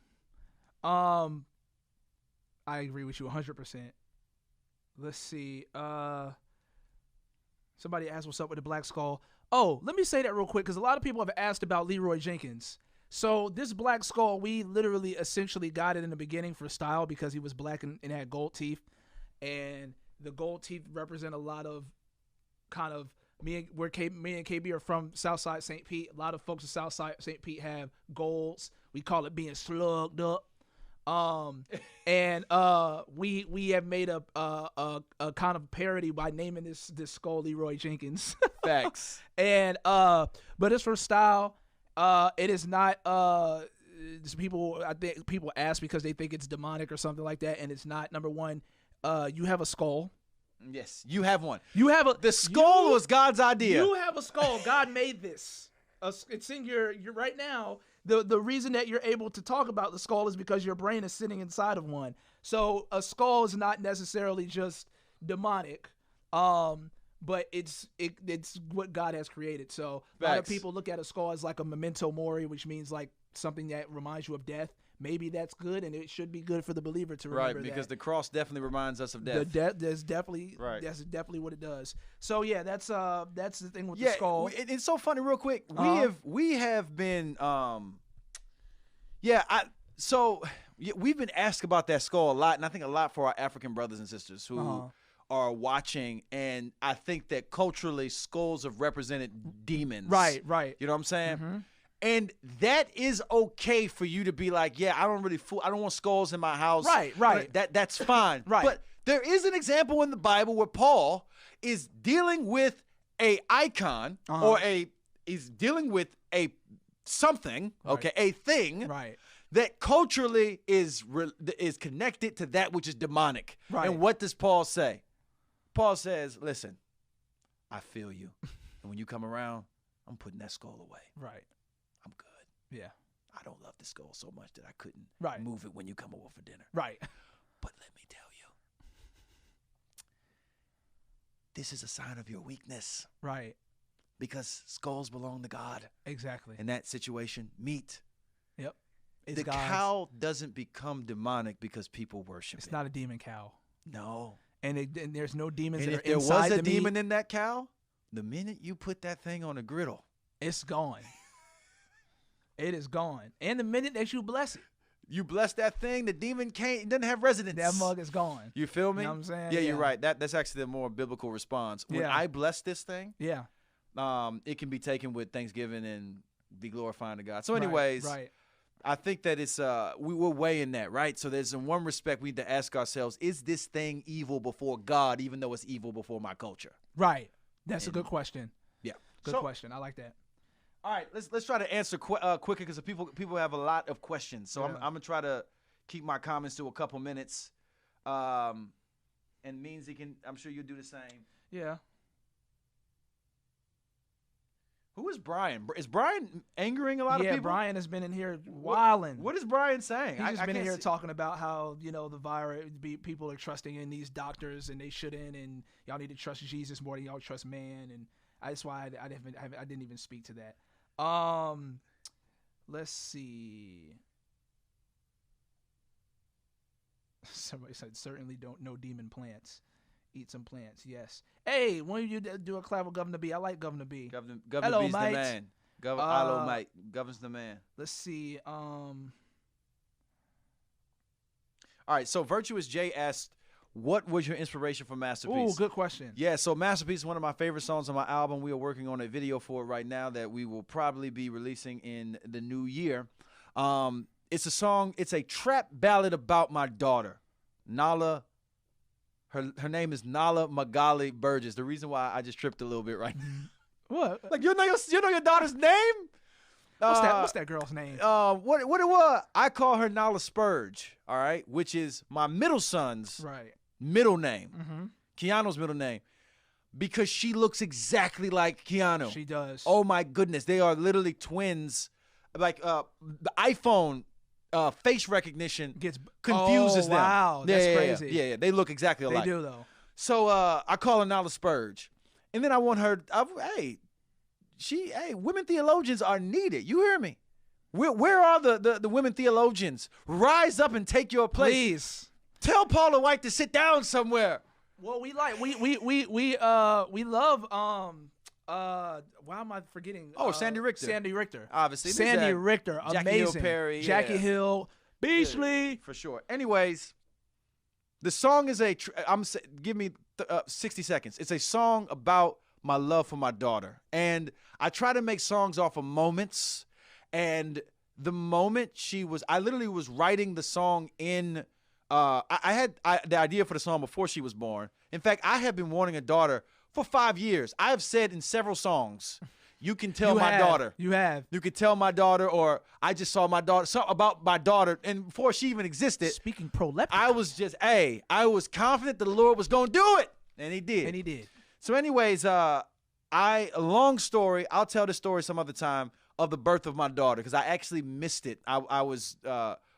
I agree with you 100%. Let's see. Somebody asked what's up with the Black Skull. Oh, let me say that real quick because a lot of people have asked about Leroy Jenkins. So this Black Skull, we literally essentially got it in the beginning for style because he was black and had gold teeth. And the gold teeth represent a lot of kind of, me and KB are from Southside St. Pete. A lot of folks in Southside St. Pete have golds. We call it being slugged up. And we have made a kind of parody by naming this skull Leroy Jenkins. Facts. And but it's for style. It is not I think people ask because they think it's demonic or something like that, and it's not. Number one, you have a skull. Yes, you have one. The skull was God's idea. You have a skull. God made this. It's in your right now. The reason that you're able to talk about the skull is because your brain is sitting inside of one. So a skull is not necessarily just demonic, but it's what God has created. So a lot of people look at a skull as like a memento mori, which means like something that reminds you of death. Maybe that's good, and it should be good for the believer to remember that. Right, because the cross definitely reminds us of death. That's definitely what it does. So yeah, that's the thing with the skull. It's so funny. Real quick, we have been we've been asked about that skull a lot, and I think a lot for our African brothers and sisters who are watching, and I think that culturally skulls have represented demons. Right. You know what I'm saying? Mm-hmm. And that is okay for you to be like, yeah, I don't want skulls in my house. Right. That's fine. Right. But there is an example in the Bible where Paul is dealing with a icon or he's dealing with a something, a thing that culturally is connected to that which is demonic. Right. And what does Paul say? Paul says, listen, I feel you. And when you come around, I'm putting that skull away. Right. I'm good. Yeah. I don't love this skull so much that I couldn't move it when you come over for dinner. Right. But let me tell you, this is a sign of your weakness. Right. Because skulls belong to God. Exactly. In that situation, meat. Yep. The cow doesn't become demonic because people worship it. It's not a demon cow. No. And there's no demons and that are if there inside was a the demon meat, in that cow, the minute you put that thing on a griddle, it's gone. It is gone. And the minute that you bless it, you bless that thing, the demon it doesn't have residence. That mug is gone. You feel me? You know what I'm saying? Yeah, you're right. That's actually the more biblical response. When I bless this thing, it can be taken with thanksgiving and be glorifying to God. So anyways, I think that it's we're weighing that, right? So there's in one respect we need to ask ourselves, is this thing evil before God, even though it's evil before my culture? Right. That's a good question. Yeah. Good question. I like that. All right, let's try to answer quicker because people have a lot of questions. So I'm gonna try to keep my comments to a couple minutes. And Meansy I'm sure you'll do the same. Yeah. Who is Brian? Is Brian angering a lot of people? Yeah, Brian has been in here wilding. What is Brian saying? He's just been in here talking about how, the virus, people are trusting in these doctors and they shouldn't, and y'all need to trust Jesus more than y'all trust man, and that's why I didn't even speak to that. Let's see. Somebody said certainly don't know demon plants. Eat some plants, yes. Hey, when you do a collab with Governor B, I like Governor B. Governor Hello, B's mate. the man. Hello, mate. Governor's the man. Let's see. All right, so Virtuous J asked, what was your inspiration for Masterpiece? Ooh, good question. Yeah, so Masterpiece is one of my favorite songs on my album. We are working on a video for it right now that we will probably be releasing in the new year. It's a song, it's a trap ballad about my daughter, Nala. Her name is Nala Magali Burgess. The reason why I just tripped a little bit right now. What? Like, you know your daughter's name? What's that girl's name? What it was? I call her Nala Spurge, all right, which is my middle son's middle name, Keanu's middle name, because she looks exactly like Keanu. She does. Oh my goodness, they are literally twins. Like the iPhone face recognition confuses them. Wow, that's crazy. Yeah, they look exactly alike. They do though. So I call her Nala Spurge, and then I want her. Women theologians are needed. You hear me? Where are the women theologians? Rise up and take your place. Please tell Paula White to sit down somewhere. Well, we love why am I forgetting? Sandy Richter. Sandy Richter. Obviously. Sandy Richter. Amazing. Jackie Hill Perry. Jackie Hill. Beachley. For sure. Anyways, the song is give me 60 seconds. It's a song about my love for my daughter. And I try to make songs off of moments. And the moment I literally was writing the song in, I had the idea for the song before she was born. In fact, I have been wanting a daughter for 5 years. I have said in several songs, you can tell my daughter. You have. You can tell my daughter, or I just saw my daughter, something about my daughter. And before she even existed. Speaking proleptic. I was confident that the Lord was going to do it. And he did. So anyways, long story, I'll tell the story some other time, of the birth of my daughter, because I actually missed it. My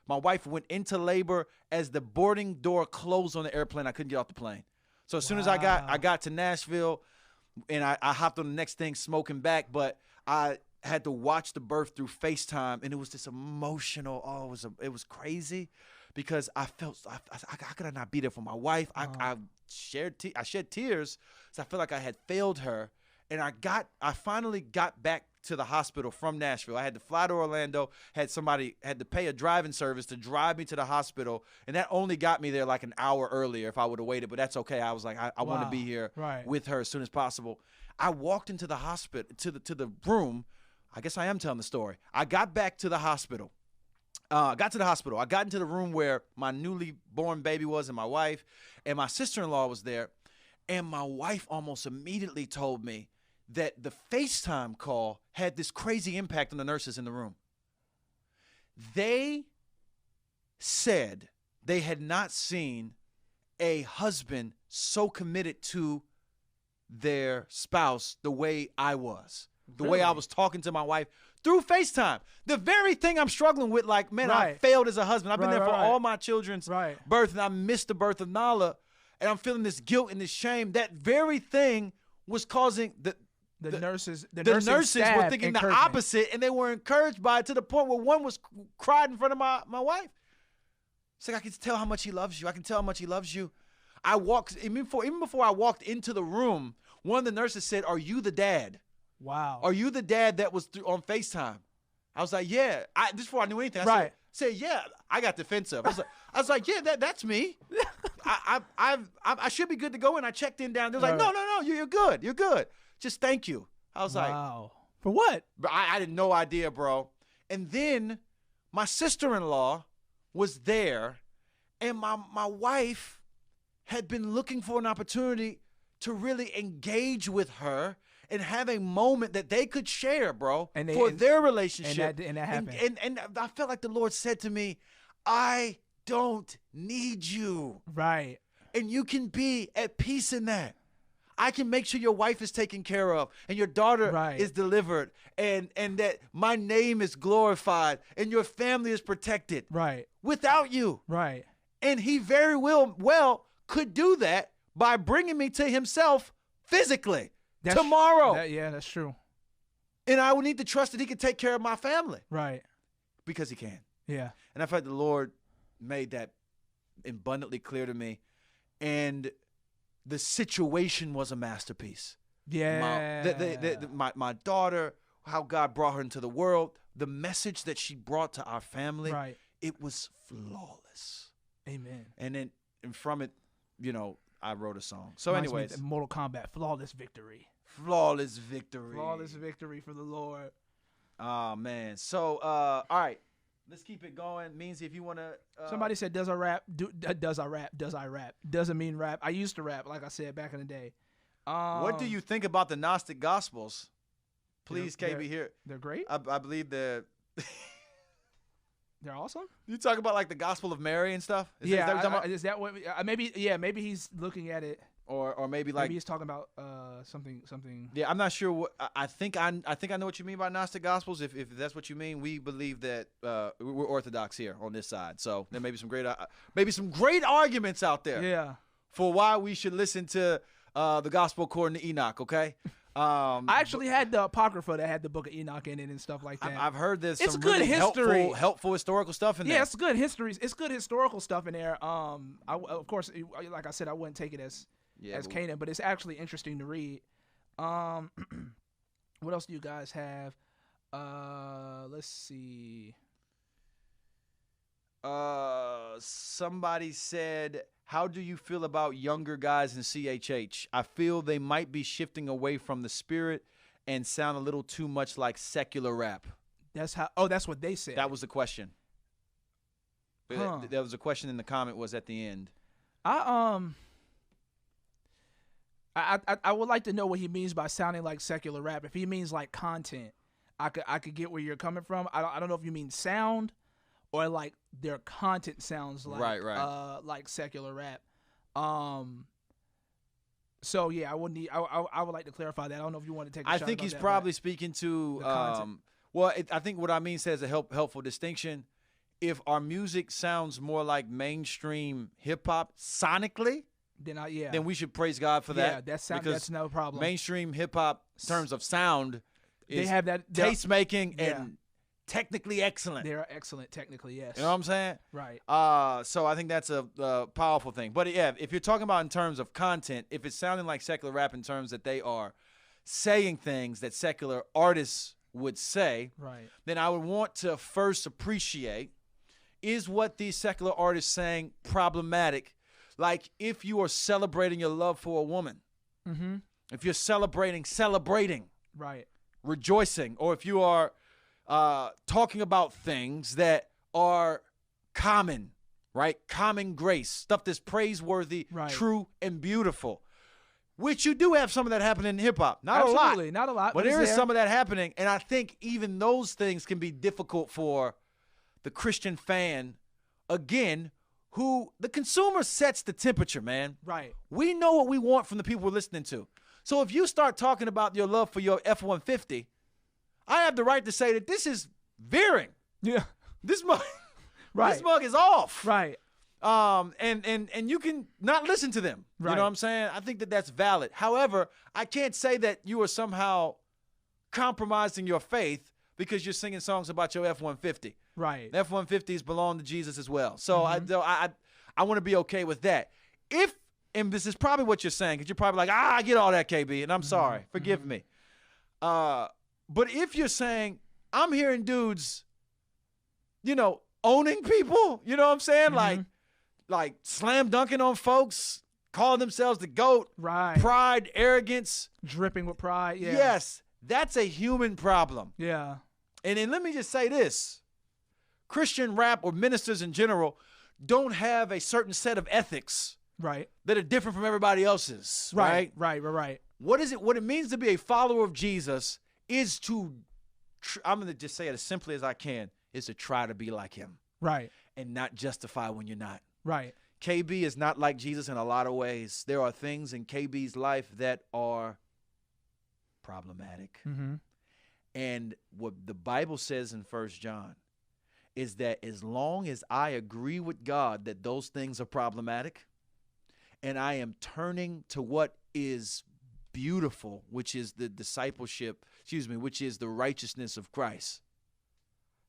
wife went into labor as the boarding door closed on the airplane. I couldn't get off the plane. So as soon as I got to Nashville, and I hopped on the next thing smoking back, but I had to watch the birth through FaceTime, and it was this emotional. It was crazy, because I felt how could I not be there for my wife? I shed tears, so I felt like I had failed her, and I finally got back to the hospital from Nashville. I had to fly to Orlando, had to pay a driving service to drive me to the hospital, and that only got me there like an hour earlier if I would have waited, but that's okay. I was like, I want to be here with her as soon as possible. I walked into the hospital, to the room. I guess I am telling the story. I got back to the hospital. I got into the room where my newly born baby was, and my wife, and my sister-in-law was there, and my wife almost immediately told me that the FaceTime call had this crazy impact on the nurses in the room. They said they had not seen a husband so committed to their spouse the way I was, the way I was talking to my wife through FaceTime. The very thing I'm struggling with, like, man, I failed as a husband. I've been there for all my children's birth, and I missed the birth of Nala, and I'm feeling this guilt and this shame. That very thing was causing the nurses were thinking the opposite, and they were encouraged by it to the point where one was cried in front of my wife. It's like, I can tell how much he loves you. I can tell how much he loves you. Even before I walked into the room, one of the nurses said, "Are you the dad?" Wow. "Are you the dad that was on FaceTime?" I was like, "Yeah." Just before I knew anything, I said, "Yeah." I got defensive. I was like, "Yeah, that's me. I should be good to go." And I checked in down. They was like, "No, you're good. You're good. Just thank you." I was like, "Wow, for what?" I had no idea, bro. And then my sister-in-law was there, and my wife had been looking for an opportunity to really engage with her and have a moment that they could share, bro, for their relationship. And that happened. And I felt like the Lord said to me, "I don't need you." Right. And you can be at peace in that. I can make sure your wife is taken care of and your daughter is delivered and that my name is glorified and your family is protected without you. Right. And he very well could do that by bringing me to himself physically tomorrow. That's true. And I would need to trust that he could take care of my family. Right. Because he can. Yeah. And I felt the Lord made that abundantly clear to me. And the situation was a masterpiece. Yeah. My daughter, how God brought her into the world, the message that she brought to our family, it was flawless. Amen. And then from it, I wrote a song. So anyways. Mortal Kombat, flawless victory. Flawless victory. Flawless victory for the Lord. Oh, man. So, all right. Let's keep it going. Meansy, if you want to. Somebody said, does I rap? Does I rap? Does I rap? Doesn't mean rap. I used to rap, like I said, back in the day. What do you think about the Gnostic Gospels? Please, KB, here. They're great. I believe they're awesome. You talk about like the Gospel of Mary and stuff. Is that what? Maybe. Yeah, maybe he's looking at it. Or maybe like maybe he's talking about something. Yeah, I'm not sure what I think I know what you mean by Gnostic Gospels. If that's what you mean, we believe that we're Orthodox here on this side. So there may be some great arguments out there. Yeah. For why we should listen to the Gospel according to Enoch. Okay. I actually had the Apocrypha that had the Book of Enoch in it and stuff like that. I've heard there's it's some good really history. helpful historical stuff in there. Yeah, it's good history. It's good historical stuff in there. Of course, like I said, I wouldn't take it as Canaan, but it's actually interesting to read. What else do you guys have? Let's see. Somebody said, how do you feel about younger guys in CHH? I feel they might be shifting away from the spirit and sound a little too much like secular rap. That's what they said. That was the question. There was a question in the comment was at the end. I would like to know what he means by sounding like secular rap. If he means like content, I could get where you're coming from. I don't know if you mean sound or like their content sounds like like secular rap. So yeah, I would like to clarify that. I don't know if you want to take. I think he's probably speaking to I think what I mean says a helpful distinction. If our music sounds more like mainstream hip hop sonically, then we should praise God for that. Yeah, that's no problem. Mainstream hip hop, in terms of sound, they have that taste making and technically excellent. They're excellent technically, yes. You know what I'm saying? Right. So I think that's a powerful thing. But yeah, if you're talking about in terms of content, if it's sounding like secular rap in terms that they are saying things that secular artists would say, right, then I would want to first appreciate, is what these secular artists saying problematic? Like if you are celebrating your love for a woman, if you're celebrating, right, rejoicing, or if you are talking about things that are common, right? Common grace, stuff that's praiseworthy, true, and beautiful, which you do have some of that happening in hip-hop. Not a lot. But there is some of that happening, and I think even those things can be difficult for the Christian fan, again, who the consumer sets the temperature, man. Right. We know what we want from the people we're listening to. So if you start talking about your love for your F-150, I have the right to say that this is veering. Yeah. This mug, this mug is off. Right. And you can not listen to them. Right. You know what I'm saying? I think that that's valid. However, I can't say that you are somehow compromising your faith because you're singing songs about your F-150. Right. F-150s belong to Jesus as well. So I want to be okay with that. And this is probably what you're saying, because you're probably like, I get all that, KB, and I'm sorry. Forgive me. But if you're saying, I'm hearing dudes, owning people, you know what I'm saying? Like slam dunking on folks, calling themselves the GOAT. Right. Pride, arrogance. Dripping with pride, yeah. Yes, that's a human problem. Yeah. And then let me just say this. Christian rap or ministers in general don't have a certain set of ethics that are different from everybody else's. Right. What it means to be a follower of Jesus is to, I'm going to just say it as simply as I can, is to try to be like him. Right. And not justify when you're not. Right. KB is not like Jesus in a lot of ways. There are things in KB's life that are problematic. And what the Bible says in 1 John is that as long as I agree with God that those things are problematic, and I am turning to what is beautiful, which is the discipleship, which is the righteousness of Christ,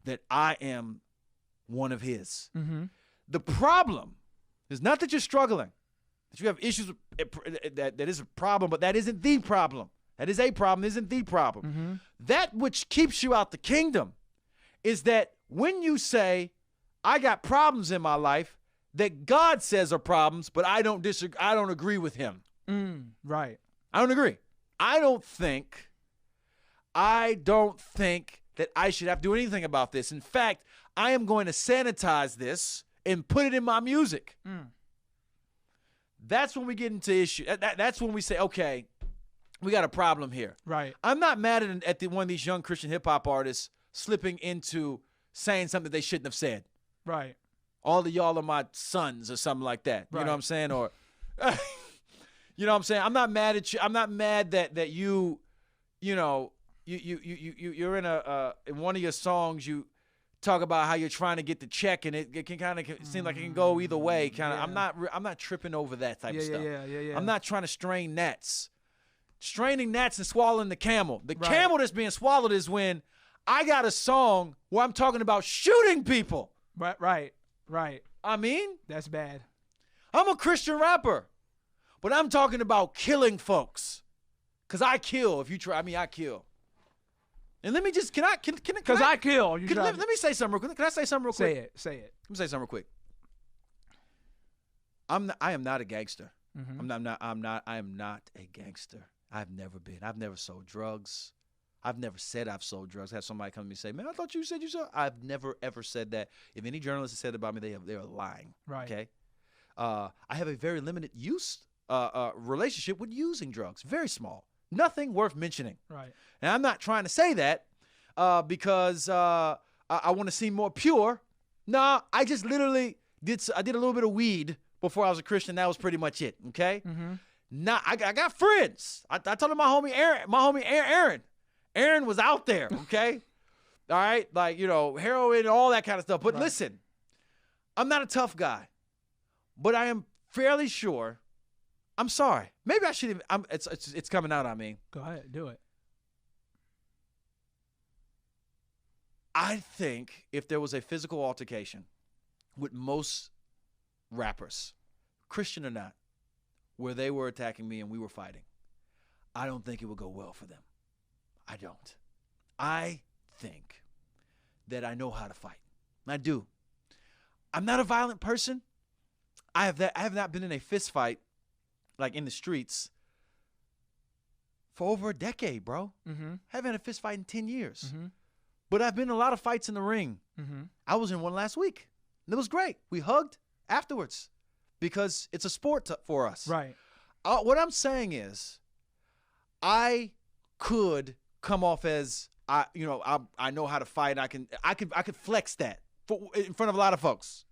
that I am one of his. The problem is not that you're struggling, that you have issues with, that is a problem, but that isn't the problem. That is a problem, isn't the problem. That which keeps you out the kingdom is that when you say, I got problems in my life that God says are problems, but I don't disagree, I don't agree with him. Right. I don't agree. I don't think that I should have to do anything about this. In fact, I am going to sanitize this and put it in my music. That's when we get into issue. That's when we say, okay, we got a problem here. Right. I'm not mad at one of these young Christian hip hop artists slipping into saying something they shouldn't have said. Right. All of y'all are my sons or something like that. Right. You know what I'm saying? Or, you know what I'm saying? I'm not mad at you. I'm not mad that you know, you're in one of your songs, you talk about how you're trying to get the check, and it can kind of seem like it can go either way. Kind of. Yeah. I'm not tripping over that type of stuff. Yeah. I'm not trying to strain gnats. Straining gnats and swallowing the camel. The Right. camel that's being swallowed is when I got a song where I'm talking about shooting people. Right. I mean, That's bad. I'm a Christian rapper, but I'm talking about killing folks. Cause I kill. If you try me, I kill. And let me just Because I kill. Let me say something real quick. Can I say something real quick? Say it. Let me say something real quick. I am not a gangster. Mm-hmm. I am not a gangster. I've never been. I've never sold drugs. I've never said I've sold drugs. I had somebody come to me and say, "Man, I thought you said you sold." I've never ever said that. If any journalist has said about me, they are lying. Right. Okay. I have a very limited relationship with using drugs. Very small. Nothing worth mentioning. Right. And I'm not trying to say that because I want to seem more pure. Nah, I just literally I did a little bit of weed before I was a Christian. That was pretty much it. Okay. Mm-hmm. Nah, I got friends. I told him my homie Aaron. Aaron was out there. Okay. All right. Like, you know, heroin, all that kind of stuff. But listen, I'm not a tough guy, but I am fairly sure. I'm sorry. Maybe I should even. It's coming out on me. Go ahead, do it. I think if there was a physical altercation with most rappers, Christian or not, where they were attacking me and we were fighting, I don't think it would go well for them. I don't. I think that I know how to fight. I do. I'm not a violent person. I have not been in a fist fight, like in the streets, for over a decade, bro. Mm-hmm. Haven't had a fist fight in 10 years. Mm-hmm. But I've been in a lot of fights in the ring. Mm-hmm. I was in one last week. And it was great. We hugged afterwards because it's a sport for us. Right. What I'm saying is I could come off as I know how to fight. I could flex that in front of a lot of folks.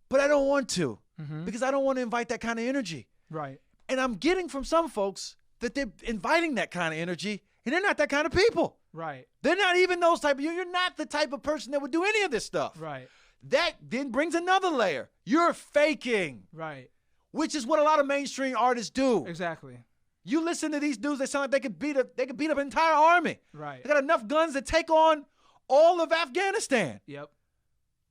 But I don't want to because I don't want to invite that kind of energy. Right. And I'm getting from some folks that they're inviting that kind of energy, and they're not that kind of people. Right. They're not even those type of, you're not the type of person that would do any of this stuff. Right. That then brings another layer. You're faking. Right. Which is what a lot of mainstream artists do. Exactly. You listen to these dudes, they sound like they could beat up an entire army. Right. They got enough guns to take on all of Afghanistan. Yep.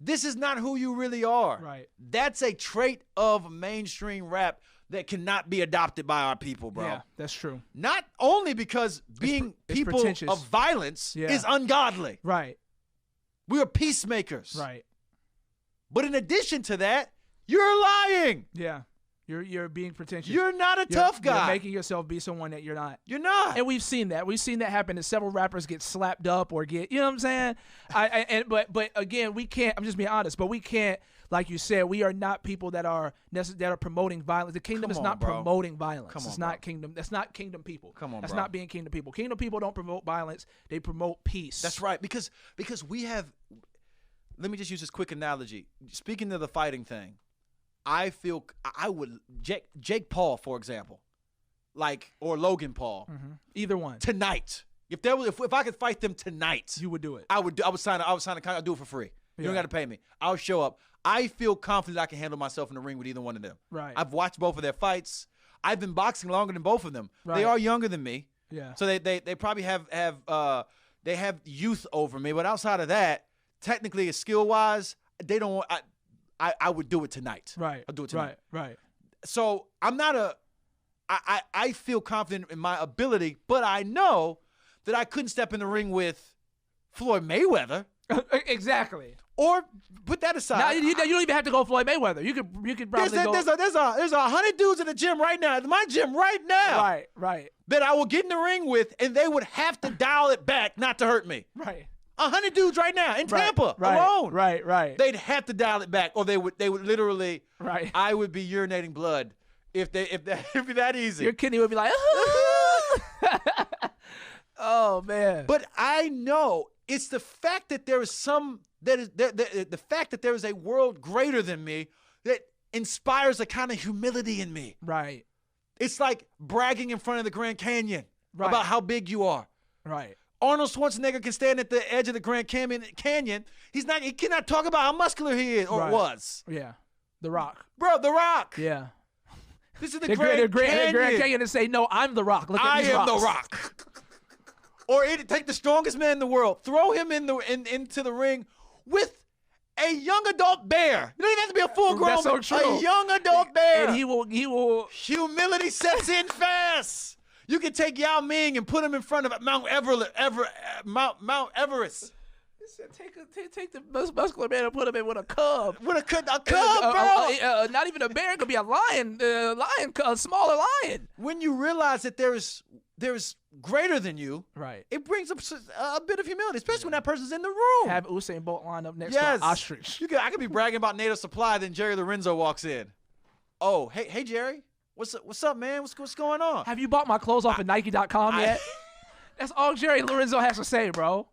This is not who you really are. Right. That's a trait of mainstream rap that cannot be adopted by our people, bro. Yeah, that's true. Not only because being people of violence is ungodly. Right. We are peacemakers. Right. But in addition to that, you're lying. Yeah. You're being pretentious. You're not a tough guy. You're making yourself be someone that you're not. You're not. And we've seen that. We've seen that happen. And several rappers get slapped up or get, you know what I'm saying? But again, we can't. I'm just being honest. But we can't. Like you said, we are not people that are promoting violence. The kingdom is not promoting violence. Come on, it's not kingdom. That's not kingdom people. Come on, That's bro. not being kingdom people. Kingdom people don't promote violence. They promote peace. That's right. Because we have. Let me just use this quick analogy. Speaking of the fighting thing, I feel I would Jake Paul, for example, or Logan Paul. Mm-hmm. Either one. Tonight, if I could fight them tonight, you would do it. I would sign a contract. I'd do it for free. You don't got to pay me. I'll show up. I feel confident I can handle myself in the ring with either one of them. Right. I've watched both of their fights. I've been boxing longer than both of them. Right. They are younger than me. Yeah. So they probably have youth over me. But outside of that, technically, skill wise, they don't. I would do it tonight. Right. I'll do it tonight. Right. So I'm not I feel confident in my ability, but I know that I couldn't step in the ring with Floyd Mayweather. Exactly. Or put that aside. Now, you don't even have to go Floyd Mayweather. You could probably go. There's 100 dudes in the gym right now. My gym right now. Right. That I will get in the ring with, and they would have to dial it back not to hurt me. Right. 100 dudes right now in Tampa alone. Right. They'd have to dial it back, or they would literally. Right. I would be urinating blood if it'd be that easy. Your kidney would be like. Ah! Oh man. But I know it's the fact that there is the fact that there is a world greater than me that inspires a kind of humility in me. Right. It's like bragging in front of the Grand Canyon about how big you are. Right. Arnold Schwarzenegger can stand at the edge of the Grand Canyon. He cannot talk about how muscular he is or was. Yeah. The Rock. Bro, The Rock. Yeah. This is the Grand Canyon. Grand Canyon and say, no, I'm The Rock. Look at I these am rocks. The Rock. Or take the strongest man in the world, throw him into the ring with a young adult bear. You don't even have to be a full-grown. That's so true. A young adult bear. And he will. Humility sets in fast. You can take Yao Ming and put him in front of Mount Everest. He said, take the most muscular man and put him in with a cub. With a cub, bro. Not even a bear. It could be a lion. A smaller lion. When you realize that there's greater than you, right? It brings up a bit of humility, especially when that person's in the room. Have Usain Bolt line up next to an ostrich. I could be bragging about Native Supply, then Jerry Lorenzo walks in. Oh, hey Jerry, what's up, man? What's going on? Have you bought my clothes off of Nike.com yet? That's all Jerry Lorenzo has to say, bro.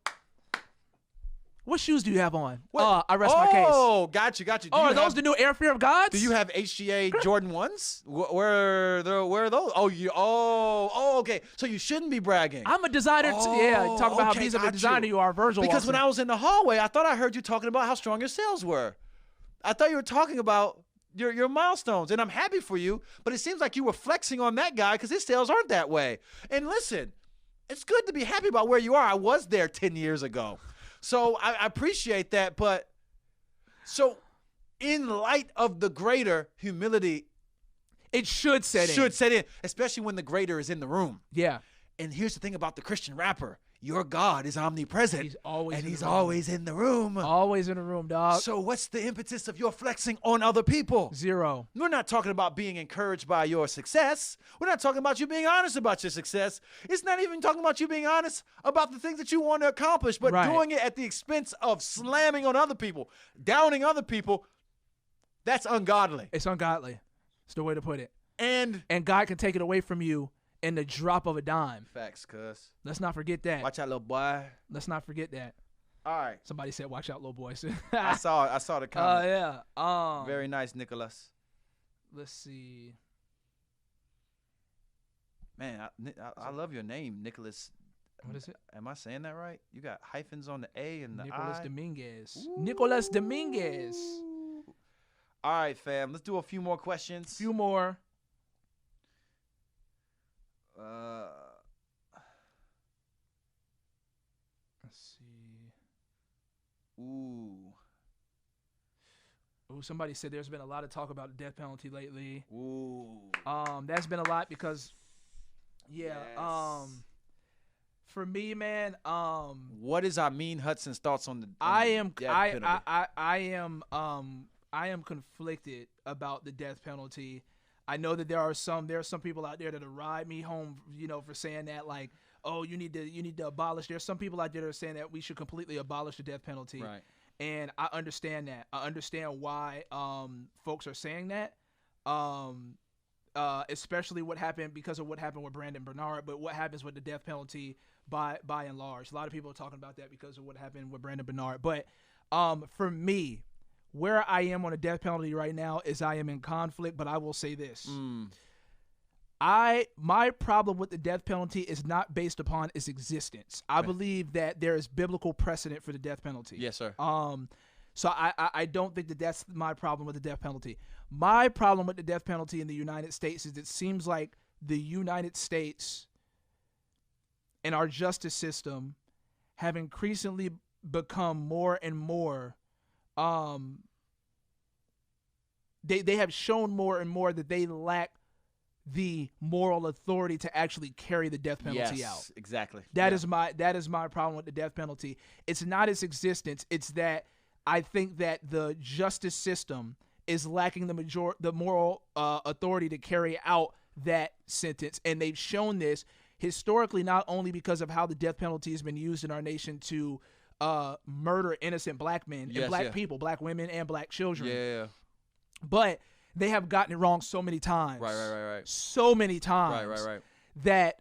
What shoes do you have on? I rest my case. Oh, got you. Are those the new Air Fear of Gods? Do you have HGA Jordan 1s? Where are those? Okay. So you shouldn't be bragging. I'm a designer. Talk about how decent of a designer you are, Virgil. Because when I was in the hallway, I thought I heard you talking about how strong your sales were. I thought you were talking about your milestones, and I'm happy for you, but it seems like you were flexing on that guy because his sales aren't that way. And listen, it's good to be happy about where you are. I was there 10 years ago. So I appreciate that, but so in light of the greater, humility, it should set in, especially when the greater is in the room. Yeah. And here's the thing about the Christian rapper. Your God is omnipresent. He's always always in the room. Always in the room, dog. So what's the impetus of your flexing on other people? Zero. We're not talking about being encouraged by your success. We're not talking about you being honest about your success. It's not even talking about you being honest about the things that you want to accomplish, but doing it at the expense of slamming on other people, downing other people. That's ungodly. It's ungodly. It's the way to put it. And God can take it away from you in the drop of a dime. Facts, cuz. Let's not forget that. Watch out, little boy. Let's not forget that. All right. Somebody said, "Watch out, little boy." I saw the comment. Yeah. Very nice, Nicholas. Let's see. Man, I love your name, Nicholas. What is it? Am I saying that right? You got hyphens on the A and the Nicholas I. Dominguez. Ooh. Nicholas Dominguez. All right, fam. Let's do a few more questions. Few more. Let's see. Ooh, somebody said there's been a lot of talk about the death penalty lately. Ooh. That's been a lot because, Yes. for me, man, what is Amin Hudson's thoughts on the? I am conflicted about the death penalty. I know that there are some people out there that'll ride me home, for saying that, like, oh, you need to abolish. There's some people out there that are saying that we should completely abolish the death penalty. Right. And I understand that. I understand why folks are saying that. Especially because of what happened with Brandon Bernard, but what happens with the death penalty by and large. A lot of people are talking about that because of what happened with Brandon Bernard. But for me, where I am on the death penalty right now is I am in conflict, but I will say this. My problem with the death penalty is not based upon its existence. I believe that there is biblical precedent for the death penalty. Yes, sir. So I don't think that that's my problem with the death penalty. My problem with the death penalty in the United States is it seems like the United States and our justice system have increasingly become more and more they have shown more and more that they lack the moral authority to actually carry the death penalty out. Exactly. That is my problem with the death penalty. It's not its existence. It's that I think that the justice system is lacking the moral authority to carry out that sentence, and they've shown this historically not only because of how the death penalty has been used in our nation to murder innocent black men and black people, black women and black children. Yeah. But they have gotten it wrong so many times. Right. So many times. Right. That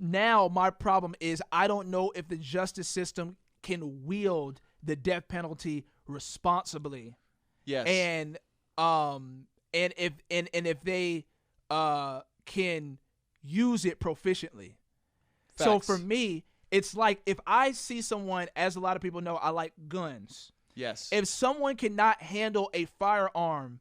now my problem is I don't know if the justice system can wield the death penalty responsibly. Yes. And if they can use it proficiently. Facts. So for me, it's like if I see someone, as a lot of people know, I like guns. Yes. If someone cannot handle a firearm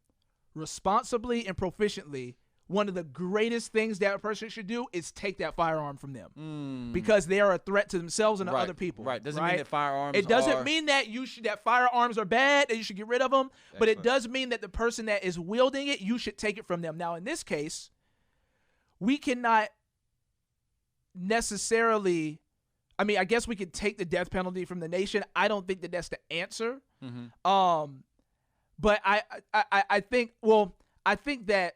responsibly and proficiently, one of the greatest things that a person should do is take that firearm from them because they are a threat to themselves and to other people. Right. Doesn't mean that firearms It doesn't mean that that firearms are bad, that you should get rid of them, but it does mean that the person that is wielding it, you should take it from them. Now, in this case, we cannot necessarily, I mean, I guess we could take the death penalty from the nation. I don't think that that's the answer. But I think that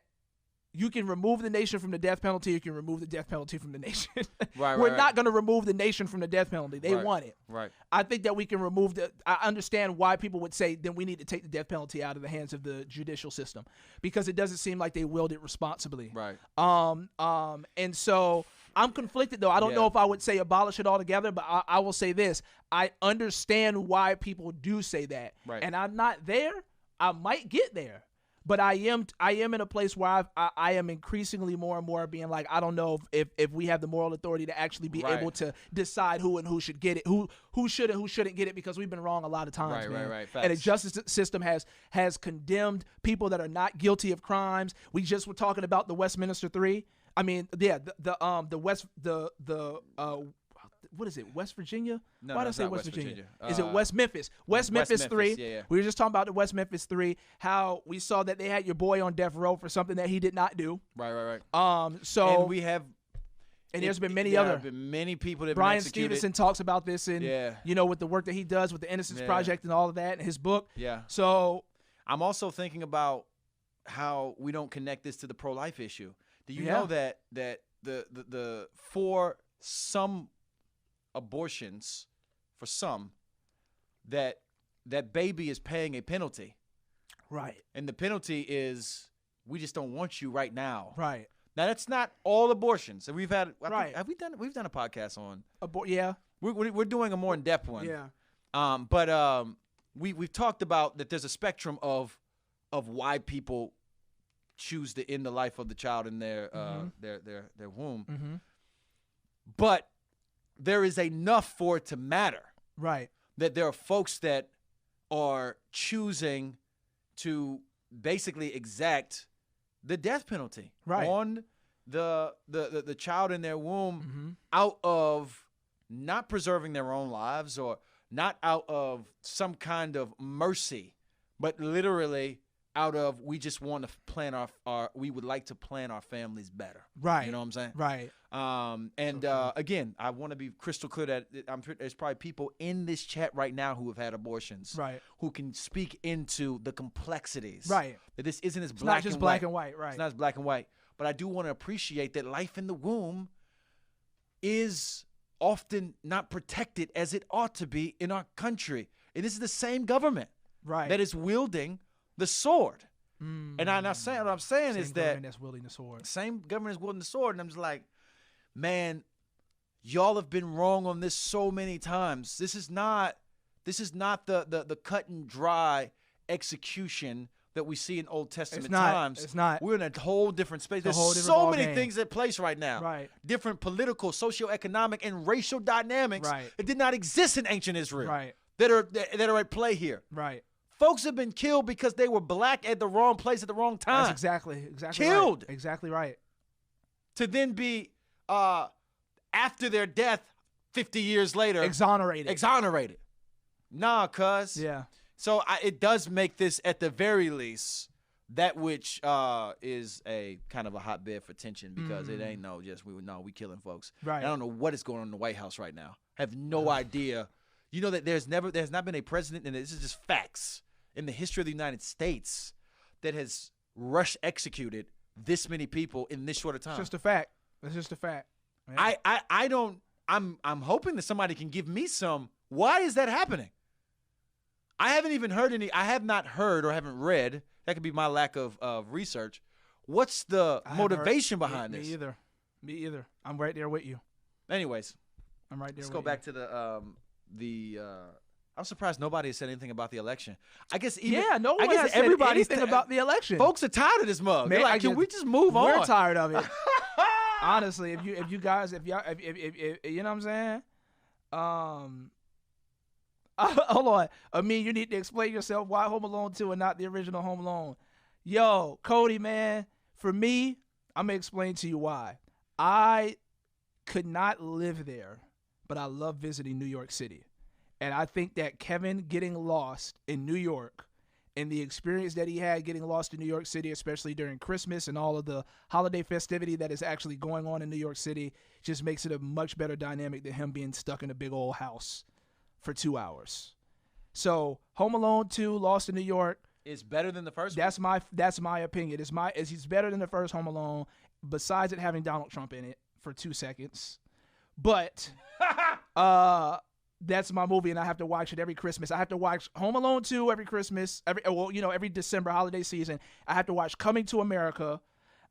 you can remove the nation from the death penalty. You can remove the death penalty from the nation. We're not going to remove the nation from the death penalty. They want it. Right. I think that we can remove I understand why people would say then we need to take the death penalty out of the hands of the judicial system because it doesn't seem like they wield it responsibly. Right. And so I'm conflicted though. I don't know if I would say abolish it altogether, but I will say this. I understand why people do say that. Right. And I'm not there. I might get there. But I am in a place where I am increasingly more and more being like, I don't know if we have the moral authority to actually be able to decide who and who should get it, who should and who shouldn't get it, because we've been wrong a lot of times, man. Right. And the justice system has condemned people that are not guilty of crimes. We just were talking about the Westminster 3. I mean, yeah, what is it, West Virginia? No, Why did I say West Virginia? Is it West Memphis? West Memphis 3. Yeah. We were just talking about the West Memphis 3, how we saw that they had your boy on death row for something that he did not do. Right. So and we have, and there's been many people that Brian been executed. Stevenson talks about this in with the work that he does with the Innocence Project and all of that in his book. Yeah. So I'm also thinking about how we don't connect this to the pro-life issue. Do you know that the for some abortions, for some, that baby is paying a penalty. Right. And the penalty is we just don't want you right now. Right. Now that's not all abortions. And we've had we've done a podcast on We're doing a more in-depth one. Yeah. But we've talked about that there's a spectrum of why people choose to end the life of the child in their womb. Mm-hmm. But there is enough for it to matter. Right. That there are folks that are choosing to basically exact the death penalty on the child in their womb out of not preserving their own lives or not out of some kind of mercy, but literally out of we just want to plan we would like to plan our families better. Right. You know what I'm saying? Right. Again, I want to be crystal clear that there's probably people in this chat right now who have had abortions. Right. Who can speak into the complexities. Right. That this isn't as it's black not just and black white. and white. Right. It's not as black and white. But I do want to appreciate that life in the womb is often not protected as it ought to be in our country. And this is the same government that is wielding the sword. And what I'm saying is that that's wielding the sword. Same government is wielding the sword. And I'm just like, man, y'all have been wrong on this so many times. This is not the cut and dry execution that we see in Old Testament times. It's not. We're in a whole different space. There's so many things at place right now. Right. Different political, socioeconomic, and racial dynamics that did not exist in ancient Israel. Right. That are at play here. Right. Folks have been killed because they were black at the wrong place at the wrong time. That's exactly killed. Right. Exactly right. To then be after their death 50 years later exonerated. Nah, cuz. Yeah. So it does make this, at the very least, that which is a kind of a hotbed for tension, because it ain't we killing folks. Right. And I don't know what is going on in the White House right now. I have no idea. You know that there's not been a president, and this is just facts, in the history of the United States that has executed this many people in this short a time. It's just a fact. It's just a fact. Man. I'm hoping that somebody can give me some. Why is that happening? I have not heard or haven't read. That could be my lack of research. What's the motivation behind this? Me either. I'm right there with you. Anyways, I'm right there. Let's go back to the. I'm surprised nobody has said anything about the election. I guess even no one I guess has said anything about the election. Folks are tired of this mug. Man, They're like, can we just move on? We're tired of it. Honestly, if you guys, if you know what I'm saying. Hold on. I mean, you need to explain yourself why Home Alone 2 and not the original Home Alone. Yo, Cody, man, for me, I'm going to explain to you why. I could not live there, but I love visiting New York City. And I think that Kevin getting lost in New York and the experience that he had getting lost in New York City, especially during Christmas and all of the holiday festivity that is actually going on in New York City, just makes it a much better dynamic than him being stuck in a big old house for 2 hours. So Home Alone 2, Lost in New York, is better than the first one? That's my opinion. He's better than the first Home Alone, besides it having Donald Trump in it for 2 seconds. But that's my movie, and I have to watch it every Christmas. I have to watch Home Alone 2 every Christmas, every December holiday season. I have to watch Coming to America,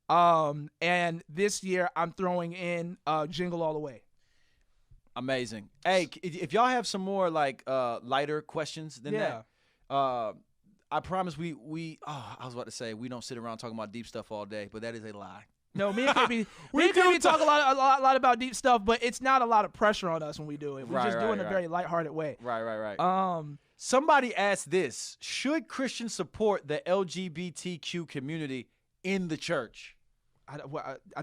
and this year I'm throwing in Jingle All the Way. Amazing. Hey, if y'all have some more like lighter questions than that, I promise I was about to say we don't sit around talking about deep stuff all day, but that is a lie. No, me and KB, we talk a lot about deep stuff, but it's not a lot of pressure on us when we do it. We're just doing it in a very lighthearted way. Right. Somebody asked this: should Christians support the LGBTQ community in the church? I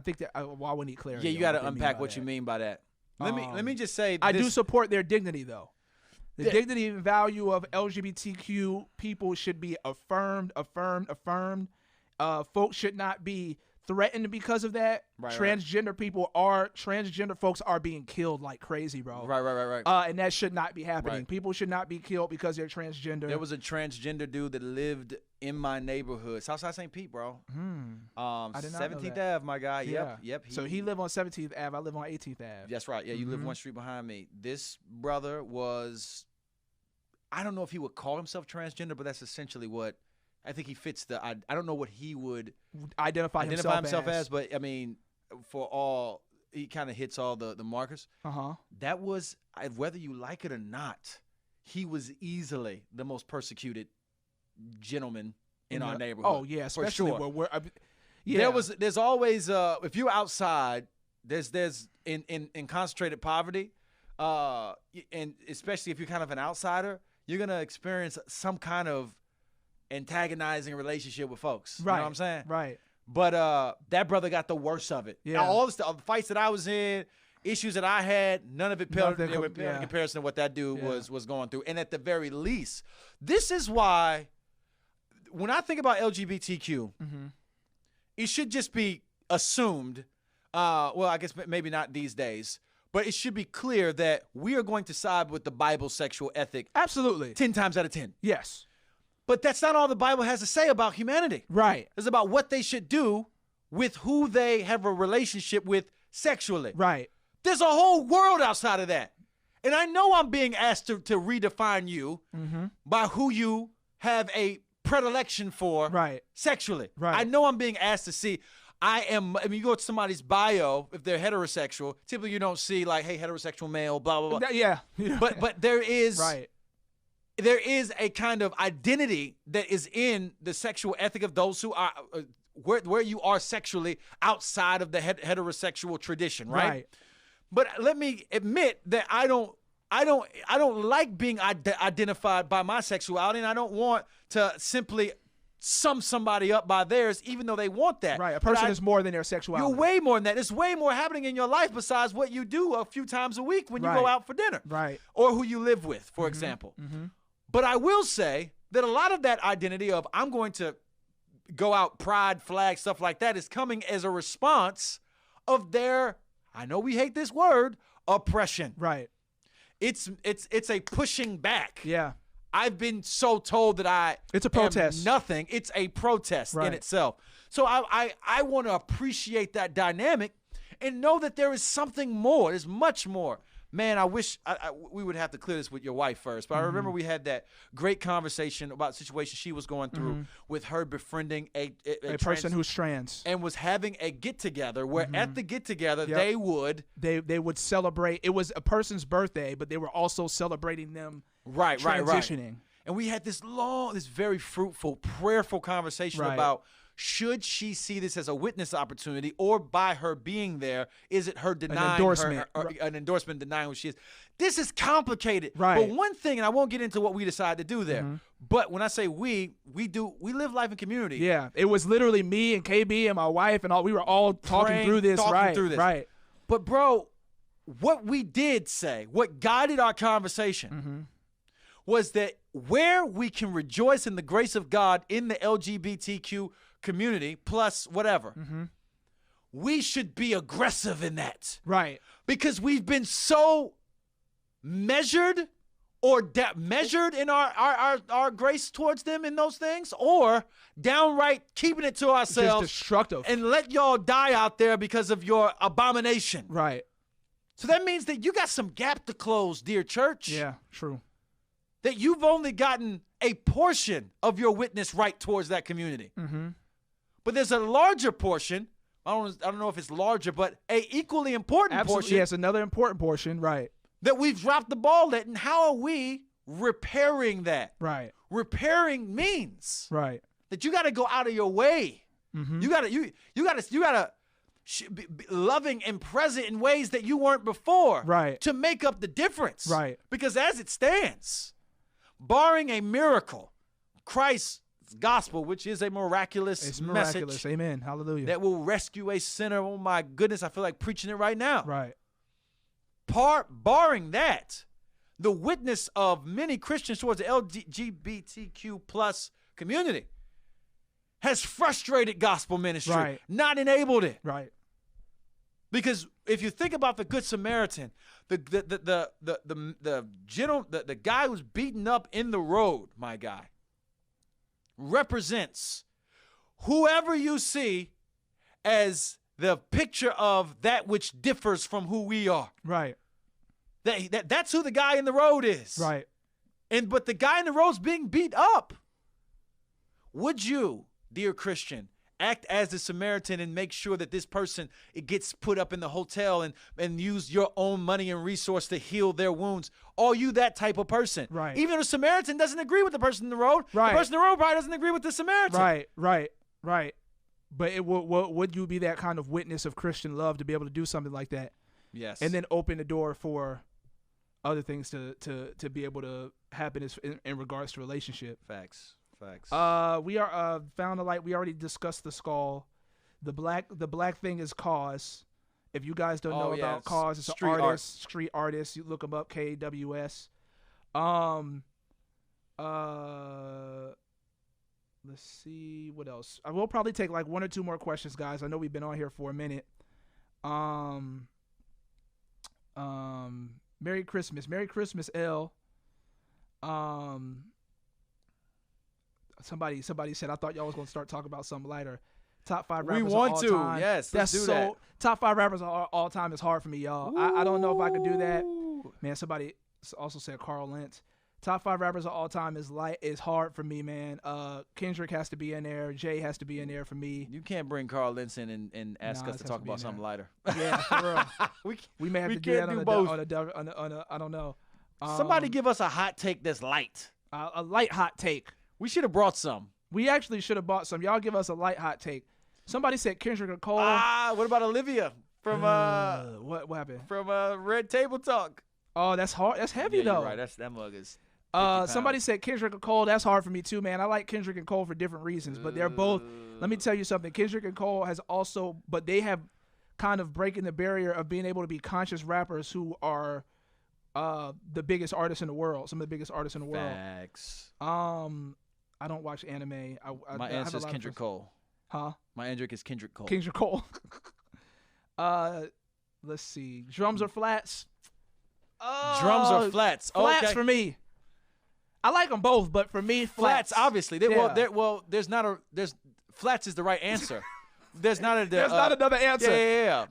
think that I would need clarity. Yeah, you got to unpack what you mean by that. Let me just say, I do support their dignity, though. The dignity and value of LGBTQ people should be affirmed. Folks should not be threatened because of that. Transgender folks are being killed like crazy, bro. Right. And that should not be happening. Right. People should not be killed because they're transgender. There was a transgender dude that lived in my neighborhood, Southside St. Pete, bro. I did not 17th know Ave, my guy. Yeah. Yep. So he lived on 17th Ave. I live on 18th Ave. That's right. Yeah, you live one street behind me. This brother was, I don't know if he would call himself transgender, but that's essentially what I think he fits the. I don't know what he would identify himself as, but I mean, he kind of hits all the markers. That was, whether you like it or not, he was easily the most persecuted gentleman in our neighborhood. Oh yeah, especially for sure. where There's always if you're outside, there's in concentrated poverty, and especially if you're kind of an outsider, you're gonna experience some kind of antagonizing relationship with folks. Right. You know what I'm saying? Right. But that brother got the worst of it. Yeah. All the fights that I was in, issues that I had, none of it paled in comparison to what that dude was going through. And at the very least, this is why when I think about LGBTQ, it should just be assumed, well, I guess maybe not these days, but it should be clear that we are going to side with the Bible's sexual ethic. Absolutely. 10 times out of 10. Yes. But that's not all the Bible has to say about humanity. Right. It's about what they should do with who they have a relationship with sexually. Right. There's a whole world outside of that. And I know I'm being asked to redefine you by who you have a predilection for sexually. Right. I know I'm being asked to see. You go to somebody's bio, if they're heterosexual, typically you don't see like, hey, heterosexual male, blah, blah, blah. Yeah. But there is... Right. There is a kind of identity that is in the sexual ethic of those who are where you are sexually outside of the heterosexual tradition, right? But let me admit that I don't like being identified by my sexuality, and I don't want to simply sum somebody up by theirs, even though they want that. Right. A person is more than their sexuality. You're way more than that. There's way more happening in your life besides what you do a few times a week when you go out for dinner, or who you live with, for example. But I will say that a lot of that identity of I'm going to go out, pride, flag, stuff like that is coming as a response of their, I know we hate this word, oppression. Right. It's a pushing back. Yeah. I've been so told that it's a protest. Nothing. It's a protest in itself. So I want to appreciate that dynamic and know that there is something more. There's much more Man, I wish we would have to clear this with your wife first. But I remember we had that great conversation about the situation she was going through with her befriending a person who's trans, and was having a get together where at the get together they would celebrate. It was a person's birthday, but they were also celebrating them transitioning. Right. And we had this very fruitful, prayerful conversation about, should she see this as a witness opportunity, or by her being there, is it her denying an endorsement denying who she is? This is complicated. Right. But one thing, and I won't get into what we decide to do there, but when I say we live life in community. Yeah. It was literally me and KB and my wife and all. We were all talking through this. Right. But bro, what we did say, what guided our conversation was that where we can rejoice in the grace of God in the LGBTQ community, plus whatever, we should be aggressive in that. Right. Because we've been so measured or measured in our grace towards them in those things, or downright keeping it to ourselves. Just destructive. And let y'all die out there because of your abomination. Right. So that means that you got some gap to close, dear church. Yeah, true. That you've only gotten a portion of your witness right towards that community. But there's a larger portion. I don't know if it's larger, but a equally important portion. Yes, another important portion, right. That we've dropped the ball at, and how are we repairing that? Right. Repairing means that you got to go out of your way. You got to be loving and present in ways that you weren't before. Right. To make up the difference. Right. Because as it stands, barring a miracle, Christ's gospel, which is a miraculous message. Amen. Hallelujah. That will rescue a sinner. Oh my goodness, I feel like preaching it right now. Right. Barring that, the witness of many Christians towards the LGBTQ plus community has frustrated gospel ministry, not enabled it. Right. Because if you think about the Good Samaritan, the guy who's beaten up in the road, my guy, represents whoever you see as the picture of that which differs from who we are. Right. That's who the guy in the road is. Right. But the guy in the road's being beat up. Would you, dear Christian, act as the Samaritan and make sure that this person gets put up in the hotel and use your own money and resource to heal their wounds? Are you that type of person? Right. Even if the Samaritan doesn't agree with the person in the road, the person in the road probably doesn't agree with the Samaritan. Right. But would you be that kind of witness of Christian love to be able to do something like that? Yes. And then open the door for other things to be able to happen in regards to relationship. Facts. We are found the light. We already discussed the skull. The black thing is Cause. If you guys don't know about Cause, it's an artist, street artist. You look him up, KWS. Let's see what else. I will probably take like one or two more questions, guys. I know we've been on here for a minute. Merry Christmas, L. Somebody said, I thought y'all was gonna start talking about something lighter. Top 5 rappers of all time. Yes, let's do that. Top 5 rappers of all time is hard for me, y'all. I don't know if I could do that. Man, somebody also said Carl Lentz. Top 5 rappers of all time is hard for me, man. Kendrick has to be in there. Jay has to be in there for me. You can't bring Carl Lentz in and ask us to talk about something lighter. Yeah, for real. we may have to do that on a I don't know. Somebody give us a hot take that's light. A light hot take. We should have brought some. We actually should have bought some. Y'all give us a light hot take. Somebody said Kendrick or Cole. What about Olivia from what happened? From Red Table Talk. Oh, that's hard. That's heavy though. You're right. That mug is. Somebody said Kendrick and Cole. That's hard for me too, man. I like Kendrick and Cole for different reasons, but they're both. Let me tell you something. Kendrick and Cole but they have kind of breaking the barrier of being able to be conscious rappers who are the biggest artists in the world. Some of the biggest artists in the world. Facts. I don't watch anime. My answer is Kendrick Cole. Huh? My Kendrick is Kendrick Cole. Kendrick Cole. Let's see. Drums or flats? Drums or flats? Flats okay. for me. I like them both, but for me, flats obviously. There's flats is the right answer. There's not There's not another answer. Yeah.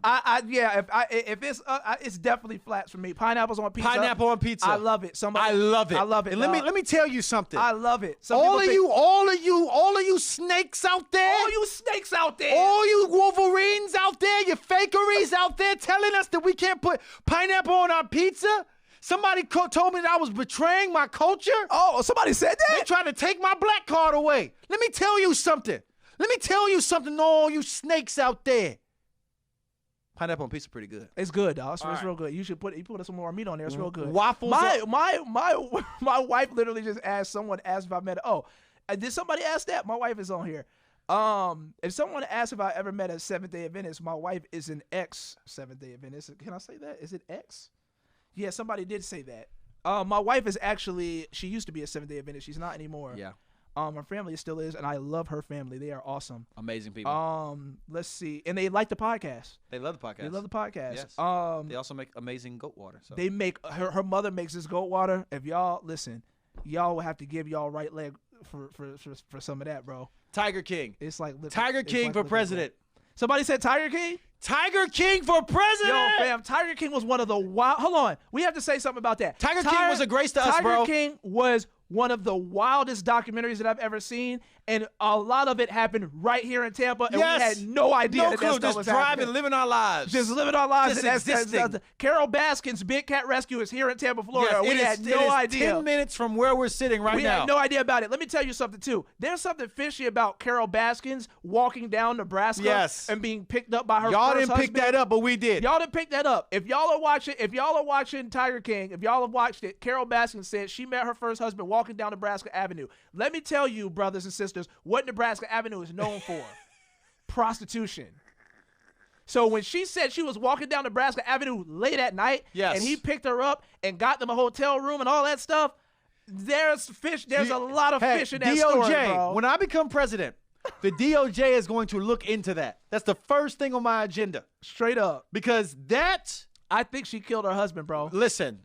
If it's definitely flats for me. Pineapples on pizza. Pineapple on pizza. I love it. I love it. I love it. And let me tell you something. I love it. All of you snakes out there. All you snakes out there. All you Wolverines out there, you fakeries out there telling us that we can't put pineapple on our pizza. Somebody told me that I was betraying my culture. Oh, somebody said that? They trying to take my black card away. Let me tell you something. All you snakes out there. Pineapple on pizza pretty good. It's good, dog. It's real good. You should put some more meat on there. It's real good. Waffles. My wife literally just asked if I met. Did somebody ask that? My wife is on here. If someone asked if I ever met a Seventh-day Adventist, my wife is an ex Seventh-day Adventist. Can I say that? Is it ex? Yeah, somebody did say that. My wife is actually, she used to be a Seventh-day Adventist. She's not anymore. Yeah. Her family still is, and I love her family. They are awesome. Amazing people. Let's see. And they like the podcast. They love the podcast. Yes. They also make amazing goat water. So. They make, her mother makes this goat water. If y'all, listen, y'all will have to give y'all right leg for some of that, bro. Tiger King. It's like Tiger King for president. Somebody said Tiger King? Tiger King for president. Yo, fam, Tiger King was one of the wild. Hold on. We have to say something about that. Tiger King was a grace to us, bro. Tiger King was one of the wildest documentaries that I've ever seen, and a lot of it happened right here in Tampa, and we had no idea that clue, that stuff was just happening. driving, living our lives. Just living our lives. Just existing. Carol Baskin's Big Cat Rescue is here in Tampa, Florida. Yes, we had no idea. 10 minutes from where we're sitting right now. We had no idea about it. Let me tell you something, too. There's something fishy about Carol Baskins walking down Nebraska and being picked up by her Y'all first didn't husband. pick that up, but we did. Y'all didn't pick that up. If y'all are watching Tiger King, if y'all have watched it, Carol Baskin said she met her first husband walking down Nebraska Avenue. Let me tell you, brothers and sisters, what Nebraska Avenue is known for. Prostitution. So when she said she was walking down Nebraska Avenue late at night, and he picked her up and got them a hotel room and all that stuff, there's a lot of fish in that story, bro. When I become president, the DOJ is going to look into that. That's the first thing on my agenda. Straight up. Because I think she killed her husband, bro. Listen.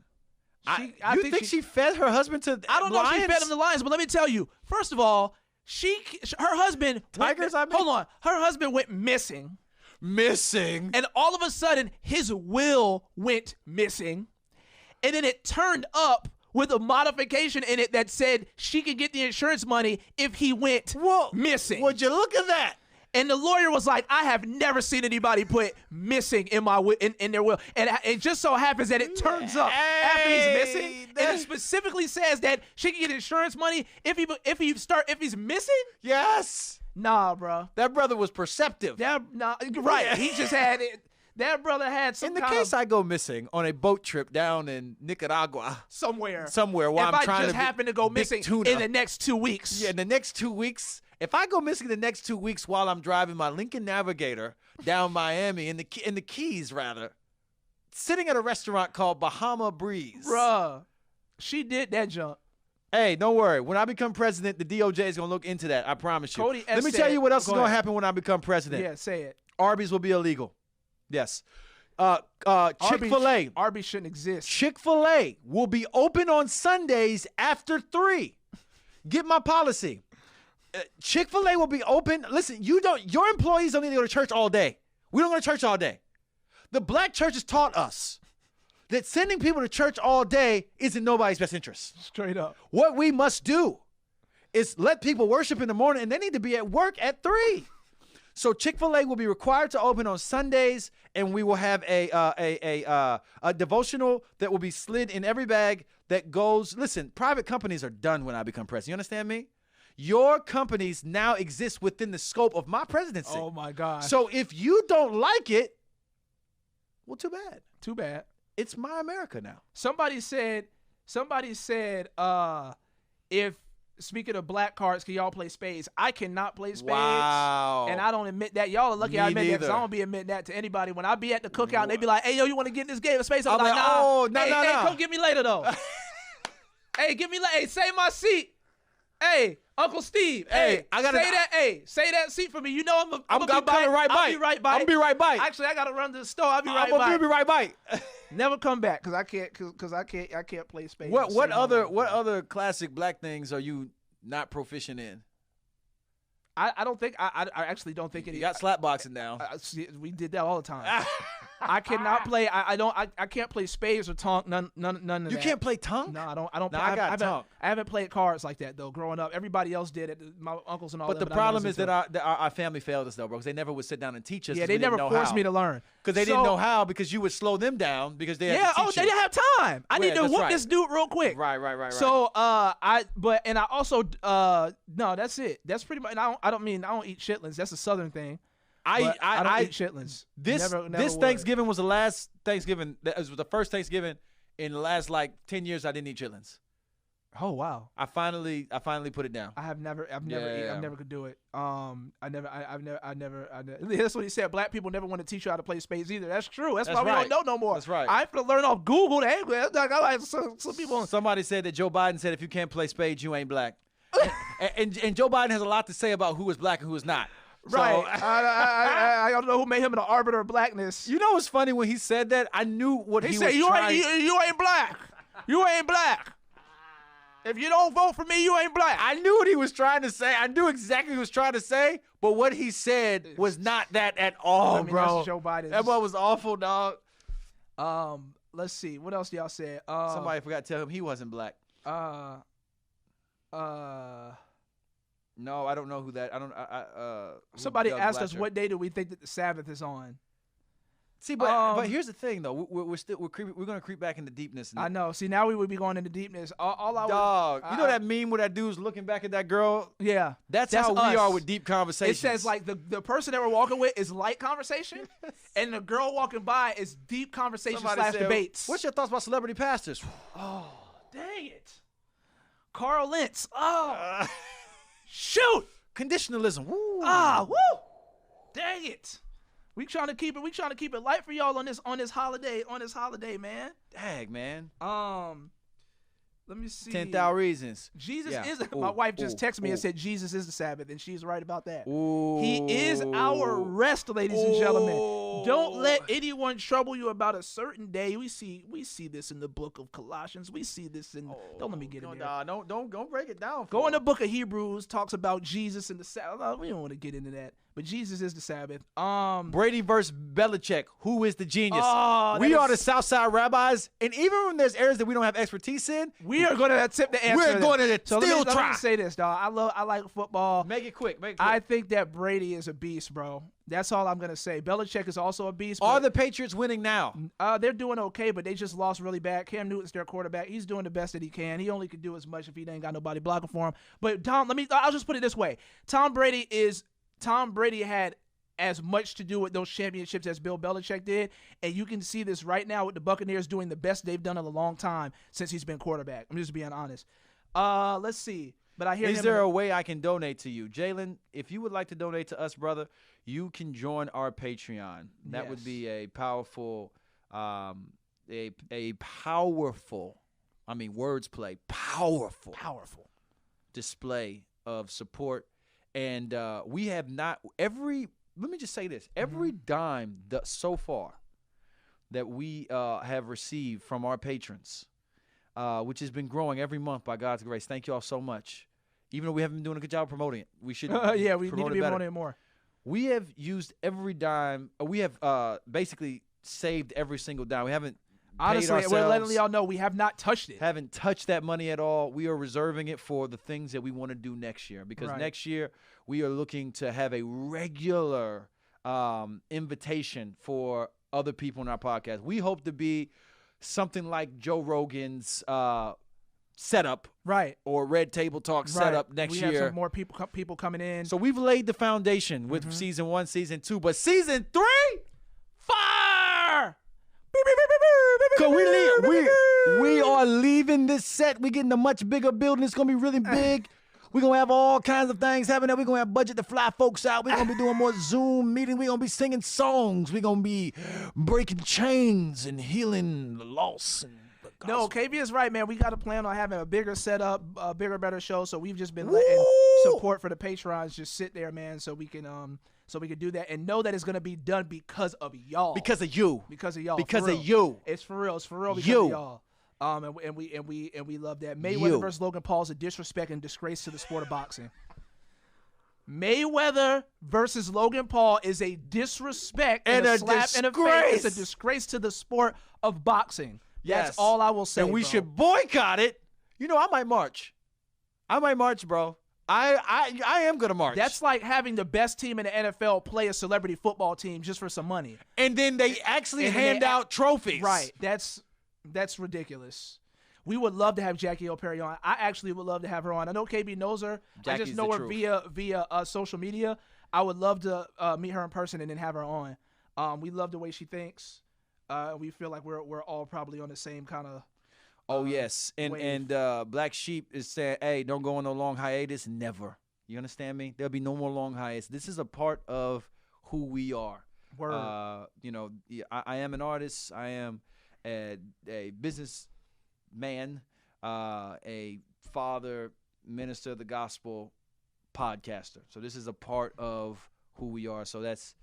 You think she fed her husband to I don't know if she fed him to lions, but let me tell you. First of all, her husband hold on. Her husband went missing. And all of a sudden, his will went missing. And then it turned up with a modification in it that said she could get the insurance money if he went missing. Would you look at that? And the lawyer was like, I have never seen anybody put missing in in their will. And it just so happens that it turns up after he's missing. And it specifically says that she can get insurance money if he's missing? Yes. Nah, bro. That brother was perceptive. Right. He just had it. That brother had some In the case I go missing on a boat trip down in Nicaragua. Somewhere while I'm trying to happen to go missing in the next 2 weeks. Yeah, in the next 2 weeks. If I go missing the next 2 weeks while I'm driving my Lincoln Navigator down Miami, in the Keys, rather, sitting at a restaurant called Bahama Breeze. Bruh, she did that junk. Hey, don't worry. When I become president, the DOJ is going to look into that. I promise you. Cody Let me tell you what else is going to happen when I become president. Yeah, say it. Arby's will be illegal. Yes. Chick-fil-A. Arby's shouldn't exist. Chick-fil-A will be open on Sundays after 3. Get my policy. Chick-fil-A will be open. Listen, your employees don't need to go to church all day. We don't go to church all day. The black church has taught us that sending people to church all day isn't nobody's best interest. Straight up. What we must do is let people worship in the morning, and they need to be at work at 3. So Chick-fil-A will be required to open on Sundays, and we will have a devotional that will be slid in every bag that goes. Listen, private companies are done when I become president. You understand me? Your companies now exist within the scope of my presidency. Oh, my God. So if you don't like it, well, too bad. Too bad. It's my America now. Somebody said, if, speaking of black cards, can y'all play spades? I cannot play spades. Wow. And I don't admit that. Y'all are lucky I admit that, because I don't be admitting that to anybody. When I be at the cookout, and they be like, hey, yo, you want to get in this game of spades? I'm like, nah. Oh, no, hey, no, hey, no. come get me later, though. Hey, get me later. Hey, save my seat. Hey, Uncle Steve. Hey, I gotta say that. Hey, say that seat for me. You know I'm gonna be right by. I'll be right by. I'll be right by. Actually, I gotta run to the store. I'll be right by. I'll be right by. Never come back because I can't play spades. What other classic black things are you not proficient in? I don't think I actually don't think You got slap boxing now. We did that all the time. I cannot play. I can't play spades or tonk. None of that. You can't play tonk? No, I don't. No, I got tonk. I haven't played cards like that though. Growing up, everybody else did it. My uncles and all. But that, the problem is that our family failed us though, bro. Because they never would sit down and teach us. Yeah, they never forced me to learn. Because they didn't know how. Because you would slow them down. Because they had to teach they didn't have time. I need to whoop this dude real quick. Right. So I also no, that's it. That's pretty much. And I don't eat chitlins. That's a Southern thing. I don't eat chitlins. This Thanksgiving was the last Thanksgiving. That was the first Thanksgiving in the last like 10 years I didn't eat chitlins. Oh wow! I finally put it down. I've never could do it. I never. That's what he said. Black people never want to teach you how to play spades either. That's true. That's why we don't know no more. That's right. I have to learn off Google. Like some people. Somebody said that Joe Biden said if you can't play spades, you ain't black. and Joe Biden has a lot to say about who is black and who is not. Right. So, I don't know who made him an arbiter of blackness. You know what's funny? When he said that, I knew what he said. Was You ain't black. You ain't black. If you don't vote for me, you ain't black. I knew what he was trying to say. I knew exactly what he was trying to say, but what he said was not that at all, bro. That's Joe Biden. That boy was awful, dog. Let's see. What else y'all said? Somebody forgot to tell him he wasn't black. No, I don't know who that. I don't. Somebody asked us what day do we think that the Sabbath is on. See, but here's the thing though. We're gonna creep back into deepness. I know. See, now we would be going into deepness. You know that meme where that dude's looking back at that girl? Yeah, that's how we are with deep conversations. It says like the person that we're walking with is light conversation, and the girl walking by is deep conversation / debates. What's your thoughts about celebrity pastors? Oh, dang it, Carl Lentz. Oh. Shoot! Conditionalism. Woo. Woo! Dang it! We trying to keep it light for y'all on this holiday, man. Dang, man. Let me see. 10,000 reasons. Jesus is. My wife just texted me and said Jesus is the Sabbath, and she's right about that. He is our rest, ladies and gentlemen. Don't let anyone trouble you about a certain day. We see this in the book of Colossians. We see this in. Don't let me get in there. Don't break it down. Go in the book of Hebrews. Talks about Jesus and the Sabbath. We don't want to get into that. But Jesus is the Sabbath. Brady versus Belichick. Who is the genius? We are the Southside Rabbis, and even when there's areas that we don't have expertise in, we are going to attempt to answer. We're going to still try. Let me say this, dog. I like football. Make it quick. I think that Brady is a beast, bro. That's all I'm going to say. Belichick is also a beast. Are the Patriots winning now? They're doing okay, but they just lost really bad. Cam Newton's their quarterback. He's doing the best that he can. He only can do as much if he ain't got nobody blocking for him. But I'll just put it this way. Tom Brady had as much to do with those championships as Bill Belichick did, and you can see this right now with the Buccaneers doing the best they've done in a long time since he's been quarterback. I'm just being honest. Let's see. But I hear. Is there a way I can donate to you, Jalen? If you would like to donate to us, brother, you can join our Patreon. That would be a powerful, powerful. I mean, words play. Powerful display of support, and we have not every. Let me just say this. Every dime so far that we have received from our patrons, which has been growing every month by God's grace. Thank you all so much. Even though we haven't been doing a good job promoting it. We should we need to be promoting it more. We have used every dime. We have basically saved every single dime. We haven't Honestly, we're letting y'all know we have not touched it. Haven't touched that money at all. We are reserving it for the things that we want to do next year. Because next year, we are looking to have a regular invitation for other people in our podcast. We hope to be something like Joe Rogan's setup. Right. Or Red Table Talk setup next year. We have some more people coming in. So we've laid the foundation with season 1, season 2. But season 3, fire! Cause we are leaving this set. We're getting a much bigger building. It's gonna be really big. We're gonna have all kinds of things happening. We're gonna have budget to fly folks out. We're gonna be doing more Zoom meetings. We're gonna be singing songs. We're gonna be breaking chains and healing the loss. No, KB is right, man. We got to plan on having a bigger setup, a bigger, better show. So we've just been letting support for the patrons just sit there, man, so we can do that and know that it's gonna be done because of y'all. Because of you. Because of y'all. Because of you. It's for real. It's for real because of y'all. And we love that. Mayweather versus Logan Paul is a disrespect and disgrace to the sport of boxing. Mayweather versus Logan Paul is a disrespect And a a slap in the disgrace. face. It's a disgrace to the sport of boxing. Yes. That's all I will say. And we bro. should boycott it. You know, I might march. Bro. I am gonna march. That's like having the best team in the NFL play a celebrity football team just for some money. And then they actually And then hand they out trophies. Right. That's ridiculous. We would love to have Jackie O'Perry on. I actually would love to have her on. I know KB knows her. I Jackie's just know the her truth. via social media. I would love to meet her in person and then have her on. We love the way she thinks. We feel like we're all probably on the same kind of. Oh yes, and wave. Black Sheep is saying, "Hey, don't go on no long hiatus. Never. You understand me? There'll be no more long hiatus. This is a part of who we are. Word. You know, I am an artist. I am a businessman, a father, minister of the gospel, podcaster. So this is a part of who we are. So that's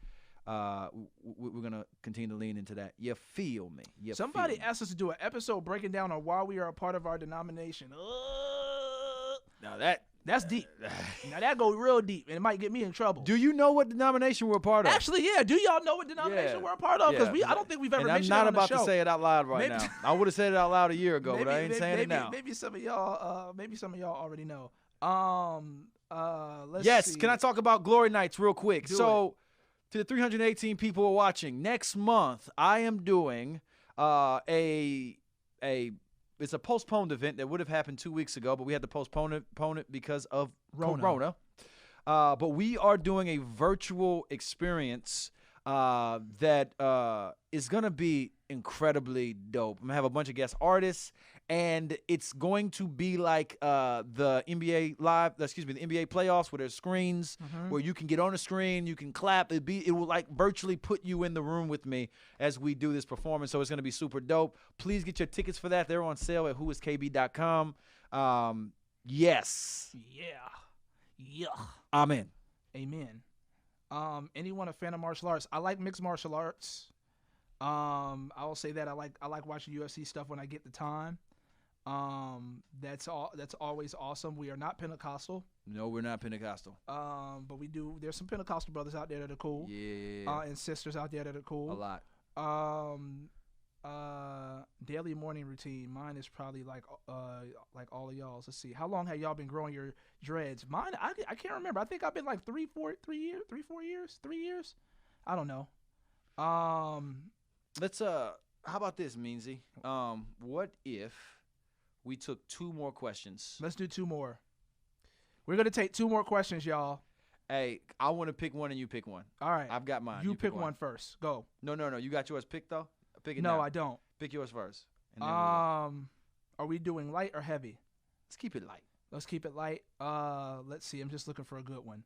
we're gonna continue to lean into that. You feel me? Somebody asked us to do an episode breaking down on why we are a part of our denomination. Now That's deep. Now that go real deep, and it might get me in trouble. Do you know what denomination we're a part of? Actually, yeah. Do y'all know what denomination we're a part of? Because I don't think we've ever and mentioned I'm not it on about the show. to say it out loud right Maybe- now. I would have said it out loud a year ago, but I ain't saying it now. Maybe some of y'all already know. Let's Yes, see. can I talk about Glory Nights real quick? Do So, to the 318 people who are watching, next month I am doing it's a postponed event that would have happened 2 weeks ago, but we had to postpone it because of Corona. But we are doing a virtual experience that is going to be incredibly dope. I'm going to have a bunch of guest artists, and it's going to be like the NBA playoffs where there's screens where you can get on the screen, you can clap. It will like virtually put you in the room with me as we do this performance. So it's going to be super dope. Please get your tickets for that. They're on sale at whoiskb.com. Yes. Yeah. Amen. Amen. Anyone a fan of martial arts? I like mixed martial arts. I will say that I like watching UFC stuff when I get the time. That's always awesome. We are not Pentecostal. No, we're not Pentecostal. But there's some Pentecostal brothers out there that are cool. Yeah. And sisters out there that are cool. A lot. Daily morning routine. Mine is probably like all of y'all's. Let's see. How long have y'all been growing your dreads? Mine, I can't remember. I think I've been like 3 years. I don't know. Let's how about this, Meansy? What if we took 2 more questions? Let's do 2 more. We're gonna take 2 more questions, y'all. Hey, I want to pick one and you pick one. All right. I've got mine. You pick one first. Go. No. You got yours picked though? Pick it No, now. I don't. Pick yours first. And then Are we doing light or heavy? let's keep it light. Let's keep it light. Let's see. I'm just looking for a good one.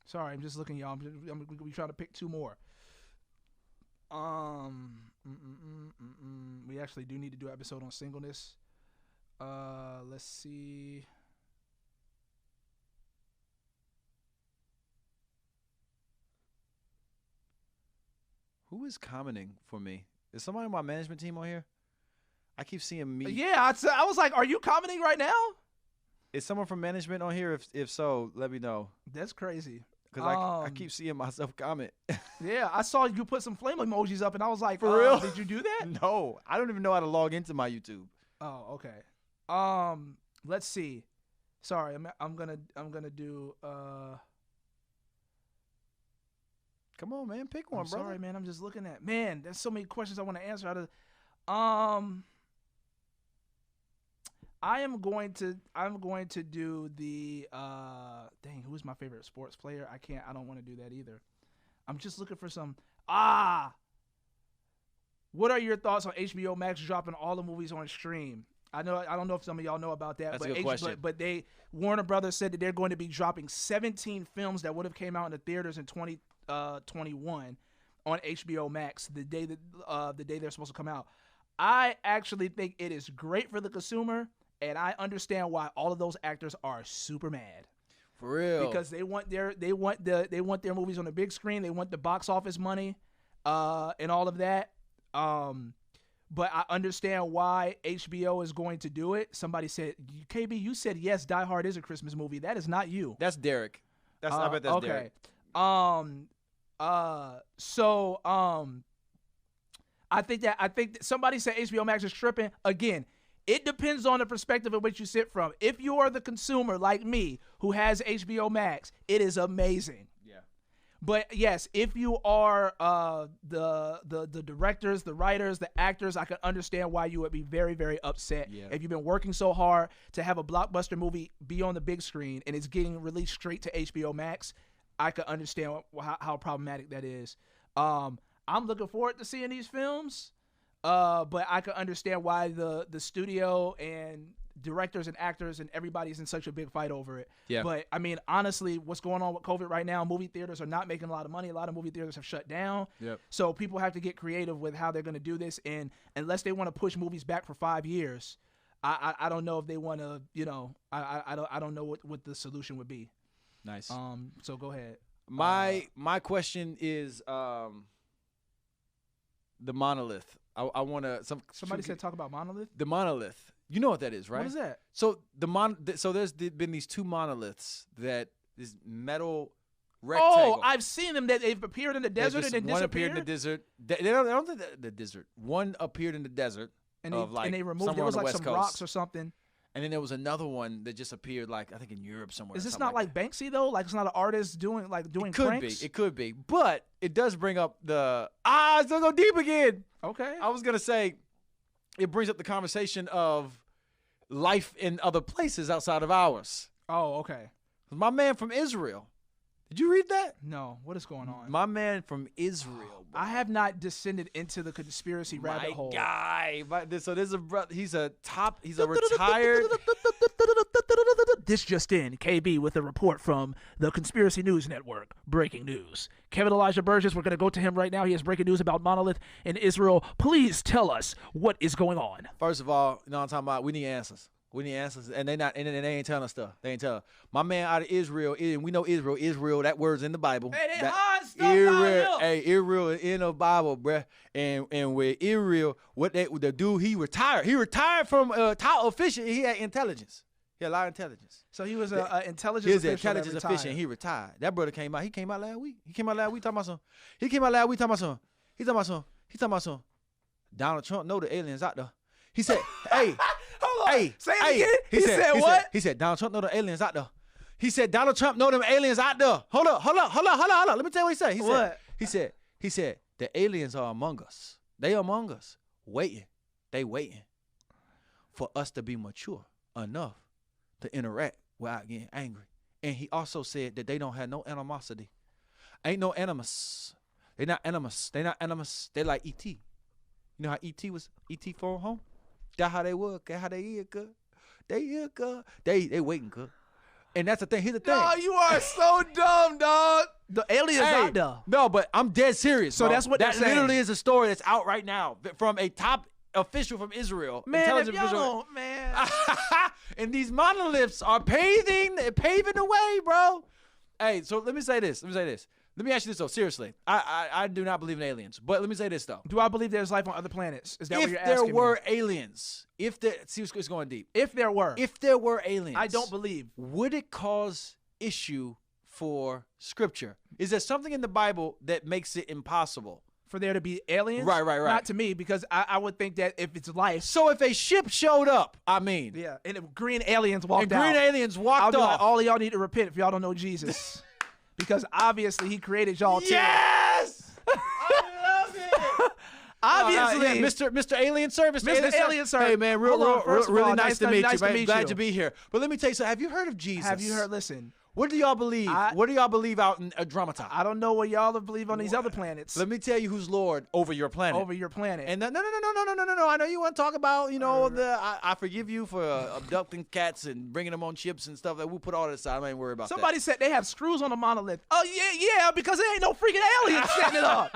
Sorry, I'm just looking, y'all. We trying to pick 2 more. We actually do need to do an episode on singleness. Let's see. Who is commenting for me? Is somebody on my management team on here? I keep seeing me. Yeah, I was like, are you commenting right now? Is someone from management on here? If so, let me know. That's crazy. Because I keep seeing myself comment. Yeah, I saw you put some flame emojis up, and I was like, For real? Did you do that? No, I don't even know how to log into my YouTube. Oh, okay. Let's see. Sorry, I'm gonna do. Come on, man, pick one, I'm bro. sorry, man. I'm just looking at. Man, there's so many questions I want to answer. I'm going to do the dang, who's my favorite sports player? I don't want to do that either. I'm just looking for some what are your thoughts on HBO Max dropping all the movies on stream? I don't know if some of y'all know about that. That's a good question. But Warner Brothers said that they're going to be dropping 17 films that would have came out in the theaters in 2021 on HBO Max the day they're supposed to come out. I actually think it is great for the consumer, and I understand why all of those actors are super mad. For real. Because they want their movies on the big screen. They want the box office money, and all of that. but I understand why HBO is going to do it. Somebody said, KB, you said yes, Die Hard is a Christmas movie. That is not you. That's Derek. I bet that's Derek. I think that somebody said HBO Max is tripping. Again, it depends on the perspective in which you sit from. If you are the consumer like me who has HBO Max, it is amazing. Yeah. But yes, if you are the directors, the writers, the actors, I can understand why you would be very, very upset. Yeah. If you've been working so hard to have a blockbuster movie be on the big screen and it's getting released straight to HBO Max, I can understand how problematic that is. I'm looking forward to seeing these films, but I can understand why the studio and directors and actors and everybody's in such a big fight over it. Yeah. But I mean, honestly, what's going on with COVID right now? Movie theaters are not making a lot of money. A lot of movie theaters have shut down. Yep. So people have to get creative with how they're going to do this. And unless they want to push movies back for 5 years, I don't know if they want to. I don't know what the solution would be. Nice. So go ahead. My question is the monolith. I want to. Somebody said talk about monolith. The monolith. You know what that is, right? What is that? So so there's been these two monoliths this metal rectangle. Oh, I've seen them. That they've appeared in the desert and then one disappeared. appeared in the desert. They don't think the desert. One appeared in the desert and and they removed. There was like some rocks or something. And then there was another one that just appeared, like I think in Europe somewhere. Is this not like Banksy though? Like it's not an artist doing pranks? It could be, but it does bring up it's gonna go deep again. Okay. I was gonna say, it brings up the conversation of life in other places outside of ours. Oh, okay. My man from Israel. Did you read that? No. What is going on? My man from Israel. I have not descended into the conspiracy rabbit hole. Guy. So there's a brother. He's a retired. This just in, KB with a report from the Conspiracy News Network. Breaking news. Kevin Elijah Burgess, we're going to go to him right now. He has breaking news about Monolith in Israel. Please tell us what is going on. First of all, you know what I'm talking about? We need answers. We need answers, and they ain't telling us stuff. They ain't telling. My man out of Israel, and we know Israel, that word's in the Bible. Hey, they hide stuff out here. Israel is in the Bible, bruh. And with Israel, the dude, he retired. He retired from top official. He had intelligence. He had a lot of intelligence. So he was an intelligence official. He was an intelligence official, and he retired. That brother came out. He came out last week. Talking about some. Donald Trump know the aliens out there. He said, hey. Hold on. Hey, say it again. He said what? He said Donald Trump know the aliens out there. He said Donald Trump know them aliens out there. Hold up. Let me tell you what he said. He said the aliens are among us. They among us, waiting. They waiting for us to be mature enough to interact without getting angry. And he also said that they don't have no animosity. Ain't no animus. They not animus. They like E.T. You know how E.T. was? E.T. phone home? That's how they work. That's how they is, cuz. They waiting, cuz. And that's the thing. Here's the thing. No, you are so dumb, dog. The aliens out there. No, but I'm dead serious. So bro. that's what they're saying. That literally is a story that's out right now from a top official from Israel. Man, if y'all don't, man. And these monoliths are paving the way, bro. Hey, so let me say this. Let me ask you this, though, seriously. I do not believe in aliens, but let me say this, though. Do I believe there's life on other planets? Is that what you're asking If there were me? aliens, see, it's going deep. If there were aliens. I don't believe. Would it cause issue for Scripture? Is there something in the Bible that makes it impossible? For there to be aliens? Right. Not to me, because I would think that if it's life. So if a ship showed up, Yeah, and if green aliens walked out. I'll be like, all of y'all need to repent if y'all don't know Jesus. Because obviously he created y'all too. Yes! I love it! Obviously. Mr. Alien Service. Mr. Alien Service. Hey, man, really nice to meet you, man. Glad you. To be here. But let me tell you something. Have you heard of Jesus? Have you heard? Listen. What do y'all believe? What do y'all believe out in Andromeda? I don't know what y'all believe on these other planets. Let me tell you who's Lord over your planet. And no. I know you want to talk about, I forgive you for abducting cats and bringing them on ships and stuff. We'll put all that aside. I ain't worried about that. Somebody said they have screws on the monolith. Oh, yeah, because there ain't no freaking aliens setting it up.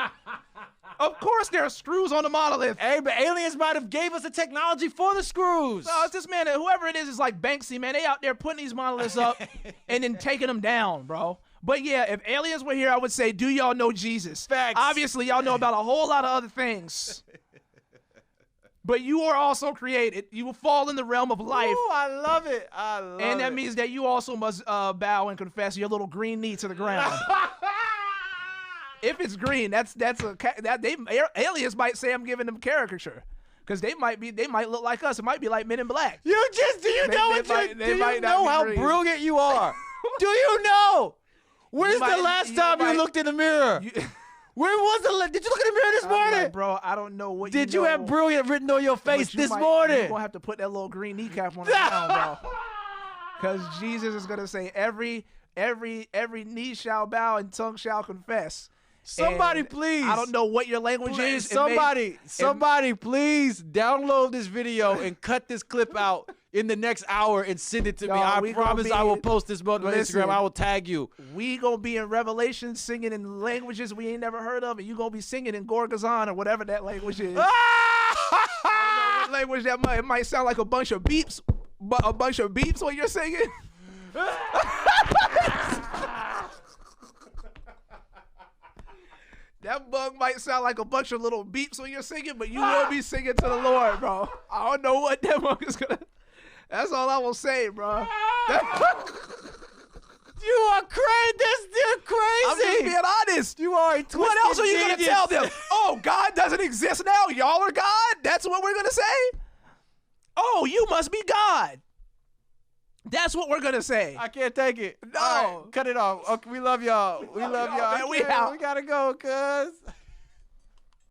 Of course there are screws on the monolith. Hey, but aliens might have gave us the technology for the screws. No, it's this man, whoever it is like Banksy, man. They out there putting these monoliths up and then taking them down, bro. But yeah, if aliens were here, I would say, do y'all know Jesus? Facts. Obviously, y'all know about a whole lot of other things. But you are also created. You will fall in the realm of life. Ooh, I love it. I love it. And that means that you also must bow and confess your little green knee to the ground. If it's green, aliens might say I'm giving them caricature. Because they might look like us. It might be like Men in Black. Do you know how green. brilliant you are? Do you know? When's the last time you looked in the mirror? When was did you look in the mirror this morning? Like, bro, I don't know what Did you have brilliant written on your face this morning? You're going to have to put that little green kneecap on the ground, bro. Because Jesus is going to say every knee shall bow and tongue shall confess. Somebody And please. I don't know what your language is. Somebody please download this video and cut this clip out in the next hour and send it to me. I promise I will post this on Instagram. I will tag you. We gonna be in Revelation singing in languages we ain't never heard of, and you gonna be singing in Gorgazon or whatever that language is. I don't know what language that might. It might sound like a bunch of beeps, but a bunch of beeps when you're singing. That bug might sound like a bunch of little beeps when you're singing, but you will be singing to the Lord, bro. I don't know what that bug is gonna. That's all I will say, bro. You are crazy. You're crazy. I'm just being honest. You are a twisted What else are you going to genius. tell them? Oh, God doesn't exist now? Y'all are God? That's what we're going to say? Oh, you must be God. That's what we're going to say. I can't take it. No. All right, cut it off. Okay, we love y'all. We love y'all. Man, we out. We got to go, cuz.